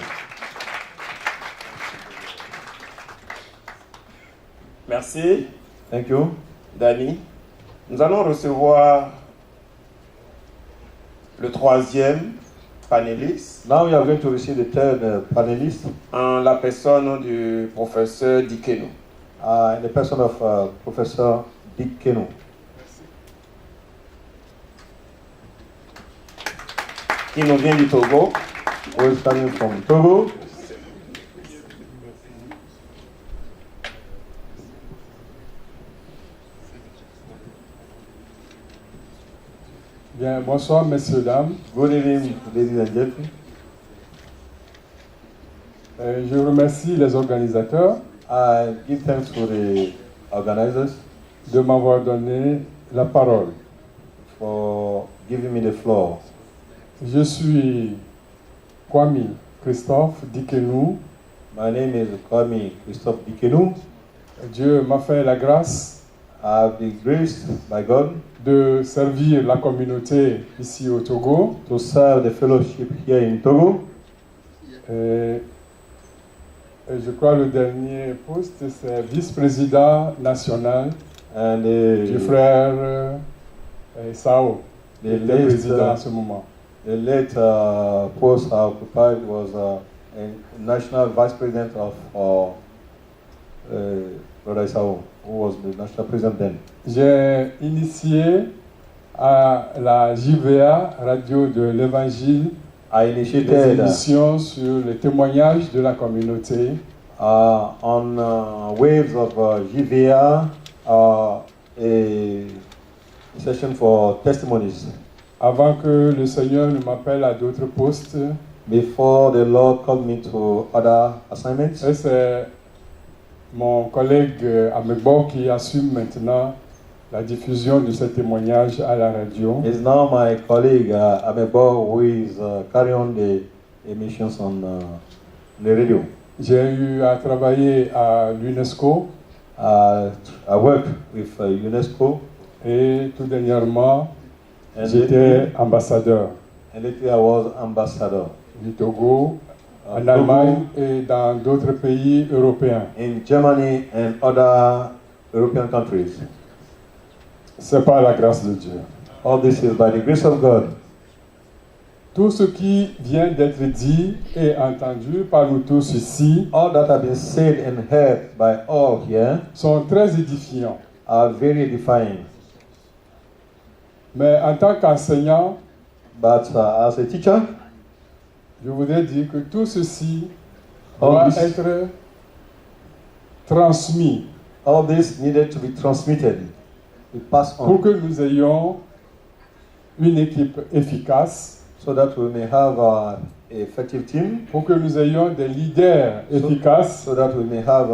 Merci. Thank you. Danny. Nous allons recevoir le troisième panéliste. Now we are going to receive the third panelist. En la personne du professeur Dikeno. In the person of Professor Dikeno. Qui nous vient du Togo. Who is coming from Togo. Bien, bonsoir, messieurs, dames. Good evening, ladies and gentlemen. Je remercie les organisateurs. I give thanks to the organizers de m'avoir donné la parole. For giving me the floor. Je suis Kwame Christophe Dikenu. My name is Kwame Christophe Dikenu. Dieu m'a fait la grâce. I have been graced by God de servir la communauté ici au Togo. To serve the fellowship here in Togo. Et je crois le dernier poste c'est vice-président national du frère Sao, qui est président en ce moment. The late post I occupied was a national vice president of Brother Sao, who was the national president then. J'ai initié à la JVA, Radio de l'Évangile, des émissions sur les témoignages de la communauté. On waves of JVA, a session for testimonies. Avant que le Seigneur ne m'appelle à d'autres postes. Before the Lord called me to other assignments. Et c'est mon collègue Amegbo qui assume maintenant la diffusion de ce témoignage à la radio. It's now my colleague Amegbo who is carrying on the emissions on the radio. J'ai eu à travailler à l'UNESCO. I work with UNESCO. Et tout dernièrement, j'étais ambassadeur. And lately I was ambassador du Togo, en Allemagne et dans d'autres pays européens. In Germany and other European countries. C'est par la grâce de Dieu. All this is by the grace of God. Tout ce qui vient d'être dit et entendu par nous tous ici, all that have been said and heard by all here, sont très édifiants. Are very edifying. Mais en tant qu'enseignant, but as a teacher, je voudrais dire que tout ceci doit être transmis. All this needed to be transmitted. It passed on. Pour que nous ayons une équipe efficace. So that we may have an effective team. Pour que nous ayons des leaders efficaces. So that we may have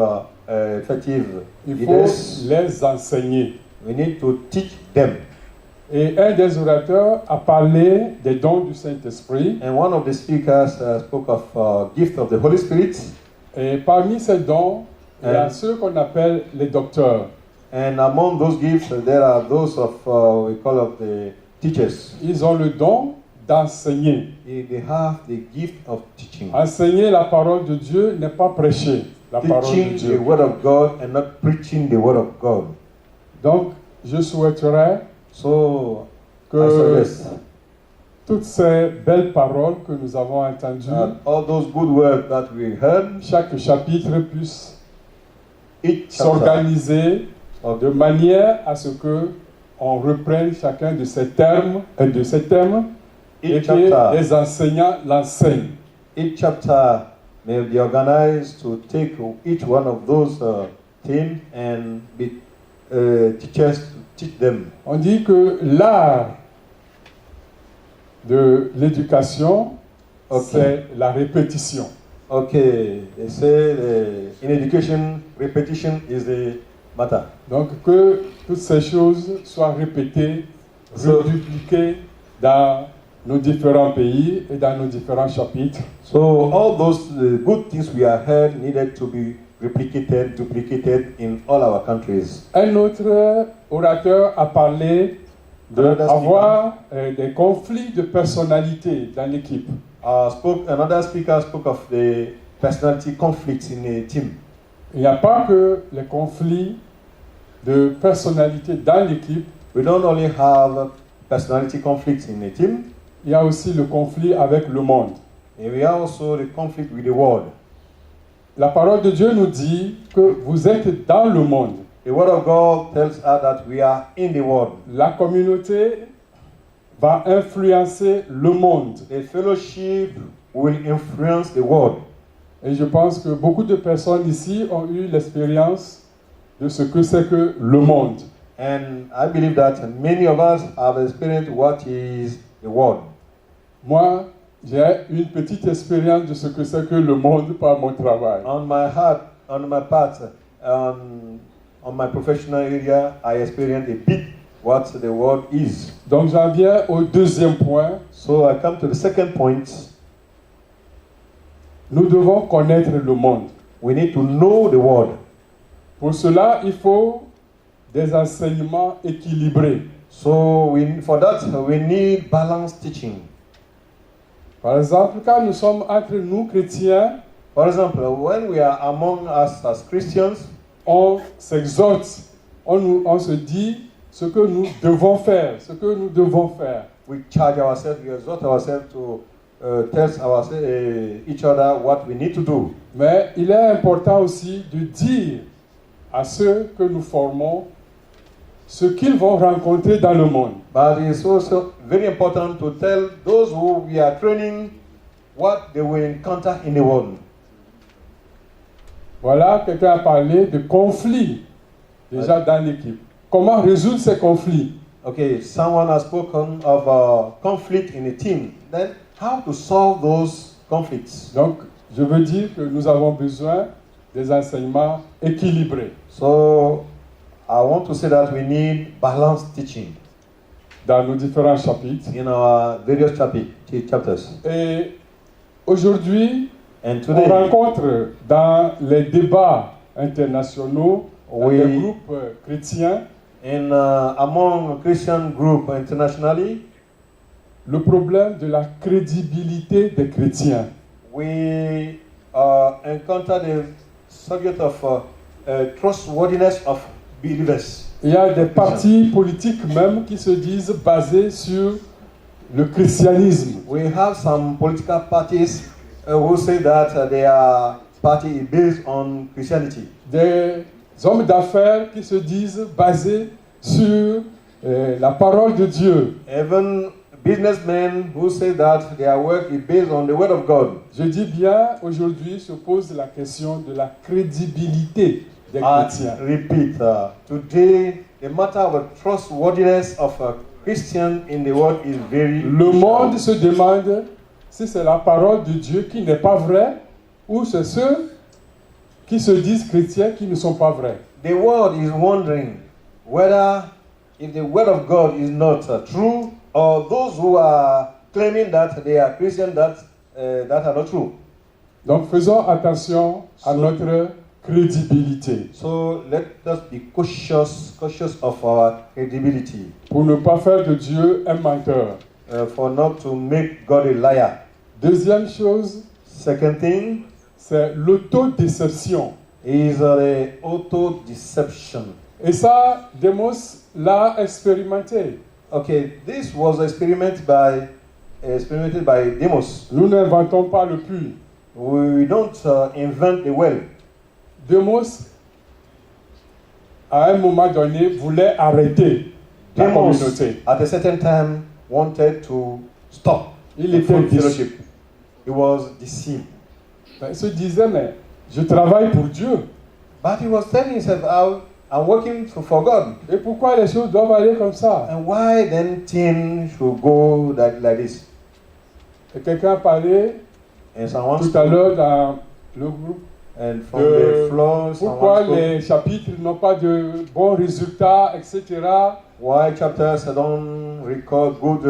effective leaders. Il faut les enseigner. We need to teach them. Et un des orateurs a parlé des dons du Saint-Esprit. And one of the speakers spoke of gift of the Holy Spirit. Et parmi ces dons, il y a ceux qu'on appelle les docteurs. And among those gifts, there are those of we call of the teachers. Ils ont le don d'enseigner. They have the gift of teaching. Enseigner la parole de Dieu n'est pas prêcher la parole de Dieu. The word of God and not preaching the word of God. Donc, je souhaiterais que toutes ces belles paroles que nous avons entendues, all those good words that we heard, chaque chapitre puisse s'organiser de manière à ce que on reprenne chacun de ces termes et de ces thèmes et que les enseignants l'enseignent. Each chapter may be organized to take each one of those teams and be teachers to teach them. On dit que l'art de l'éducation, c'est la répétition. Okay, they say in education, repetition is the matter. Donc que toutes ces choses soient répétées, redupliquées dans nos différents pays et dans nos différents chapitres. So all those good things we have heard needed to be replicated, duplicated in all our countries. Un autre orateur a parlé d'avoir des conflits de personnalité dans l'équipe. Another speaker spoke of the personality conflicts in a team. Il n'y a pas que les conflits de personnalité dans l'équipe. We don't only have personality conflicts in a team. Il y a aussi le conflit avec le monde. And we have also the conflict with the world. La parole de Dieu nous dit que vous êtes dans le monde. The word of God tells us that we are in the world. La communauté va influencer le monde. The fellowship will influence the world. Et je pense que beaucoup de personnes ici ont eu l'expérience de ce que c'est que le monde. And I believe that many of us have experienced what is the world. Moi, j'ai une petite expérience de ce que c'est que le monde par mon travail. On my part, on my professional area, I experienced a bit what the world is. Donc j'en viens au deuxième point. So I come to the second point. Nous devons connaître le monde. We need to know the world. Pour cela, il faut des enseignements équilibrés. So for that, we need balanced teaching. Par exemple, quand nous sommes entre nous chrétiens, for example, when we are among us as Christians, on s'exhorte, on se dit ce que nous devons faire, ce que nous devons faire. We charge ourselves, we exhort ourselves to tell each other what we need to do. Mais il est important aussi de dire à ceux que nous formons ce qu'ils vont rencontrer dans le monde. But it's also very important to tell those who we are training what they will encounter in the world. Voilà, quelqu'un a parlé de conflits déjà dans l'équipe. Comment résoudre ces conflits? Okay, someone has spoken of a conflict in a team. Then how to solve those conflicts? Donc, je veux dire que nous avons besoin des enseignements équilibrés. So, I want to say that we need balanced teaching dans nos différents chapitres. In our various chapters. Et aujourd'hui, and today, on rencontre dans les débats internationaux des groupes chrétiens among Christian groups internationally, le problème de la crédibilité des chrétiens. We encounter the subject of trustworthiness of believers. Il y a des partis politiques même qui se disent basés sur le christianisme. We have some political parties who say that their party is based on Christianity. Des hommes d'affaires qui se disent basés sur la parole de Dieu. Even businessmen who say that their work is based on the word of God. Je dis bien, aujourd'hui se pose la question de la crédibilité des chrétiens. Repeat, today the matter of trustworthiness of a Christian in the world is very. Le monde se demande si c'est la parole de Dieu qui n'est pas vraie ou c'est ceux qui se disent chrétiens qui ne sont pas vrais. The world is wondering whether if the word of God is not true, or those who are claiming that they are Christian that are not true. Donc faisons attention à notre crédibilité. So let us be cautious of our credibility. Pour ne pas faire de Dieu un menteur. For not to make God a liar. Deuxième chose, second thing, c'est l'autodéception. Is the auto-deception. Et ça, Demos l'a expérimenté. Okay, this was experimented by Demos. Nous n'inventons pas le puits. We don't invent the well. Demos, à un moment donné, voulait arrêter la communauté. At a certain time, wanted to stop. Il était fellowship. He was deceived. Il se disait, mais je travaille pour Dieu. But he was telling himself, I'm working for God. Et pourquoi les choses doivent aller comme ça? And why then things should go like this? Et quelqu'un a parlé tout à l'heure dans le groupe pourquoi les chapitres n'ont pas de bons résultats, etc. Why chapters don't record good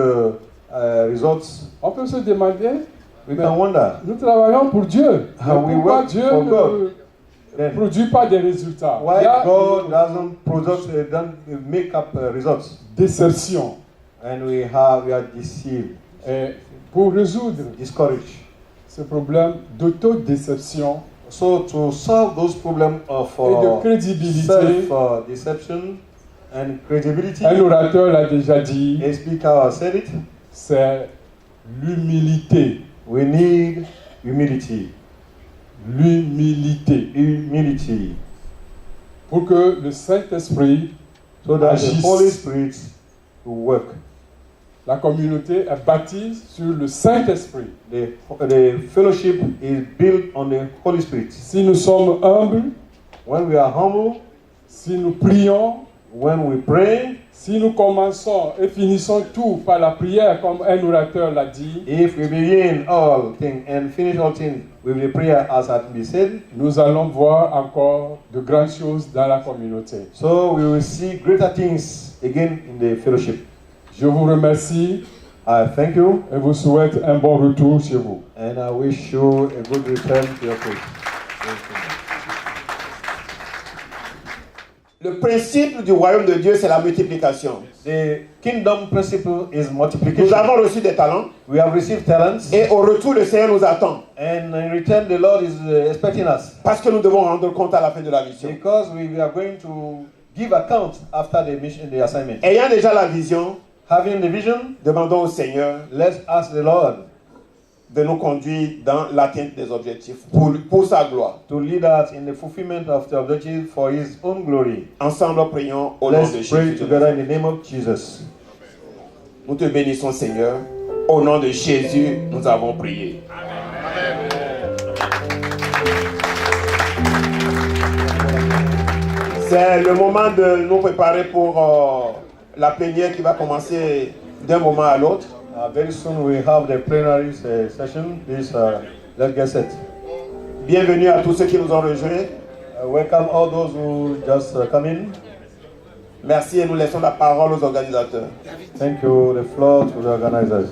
results? On peut se demander, we can wonder. Nous travaillons pour Dieu. Pourquoi Dieu ne produit pas des résultats? Why God doesn't make up results? Déception. And we are deceived. Et pour résoudre ce problème d'autodéception, so to solve those problems of et de crédibilité, deception and credibility, un orateur l'a déjà dit, a speaker said it, c'est l'humilité. We need humility. Humility. Pour que le Saint-Esprit so that agisse. the Holy Spirit will work. La communauté est bâtie sur le Saint-Esprit. The fellowship is built on the Holy Spirit. Si nous sommes humbles, when we are humble, si nous prions, when we pray, si nous commençons et finissons tout par la prière, comme un orateur l'a dit, if we begin all things and finish all things with the prayer as has been said, nous allons voir encore de grandes choses dans la communauté. So we will see greater things again in the fellowship. Je vous remercie. I thank you. Et vous souhaite un bon retour chez vous. And I wish you a good return to your place. Le principe du royaume de Dieu, c'est la multiplication. The kingdom principle is multiplication. Nous avons reçu des talents. We have received talents. Et au retour, le Seigneur nous attend. And in return, the Lord is expecting us. Parce que nous devons rendre compte à la fin de la mission. Because we are going to give account after the mission, the assignment. Ayant déjà la vision, having the vision, demandons au Seigneur, let's ask the Lord, de nous conduire dans l'atteinte des objectifs pour sa gloire. To lead us in the fulfillment of the objective for His own glory. Ensemble, prions au nom de Jésus. Let's pray together in the name of Jesus. Nous te bénissons, Seigneur. Au nom de Jésus, nous avons prié. Amen. C'est le moment de nous préparer pour la plénière qui va commencer d'un moment à l'autre. Very soon we have the plenary session. Please, let's get set. Bienvenue à tous ceux qui nous ont rejoints. Welcome all those who just come in. Merci et nous laissons la parole aux organisateurs. Thank you. The floor to the organizers.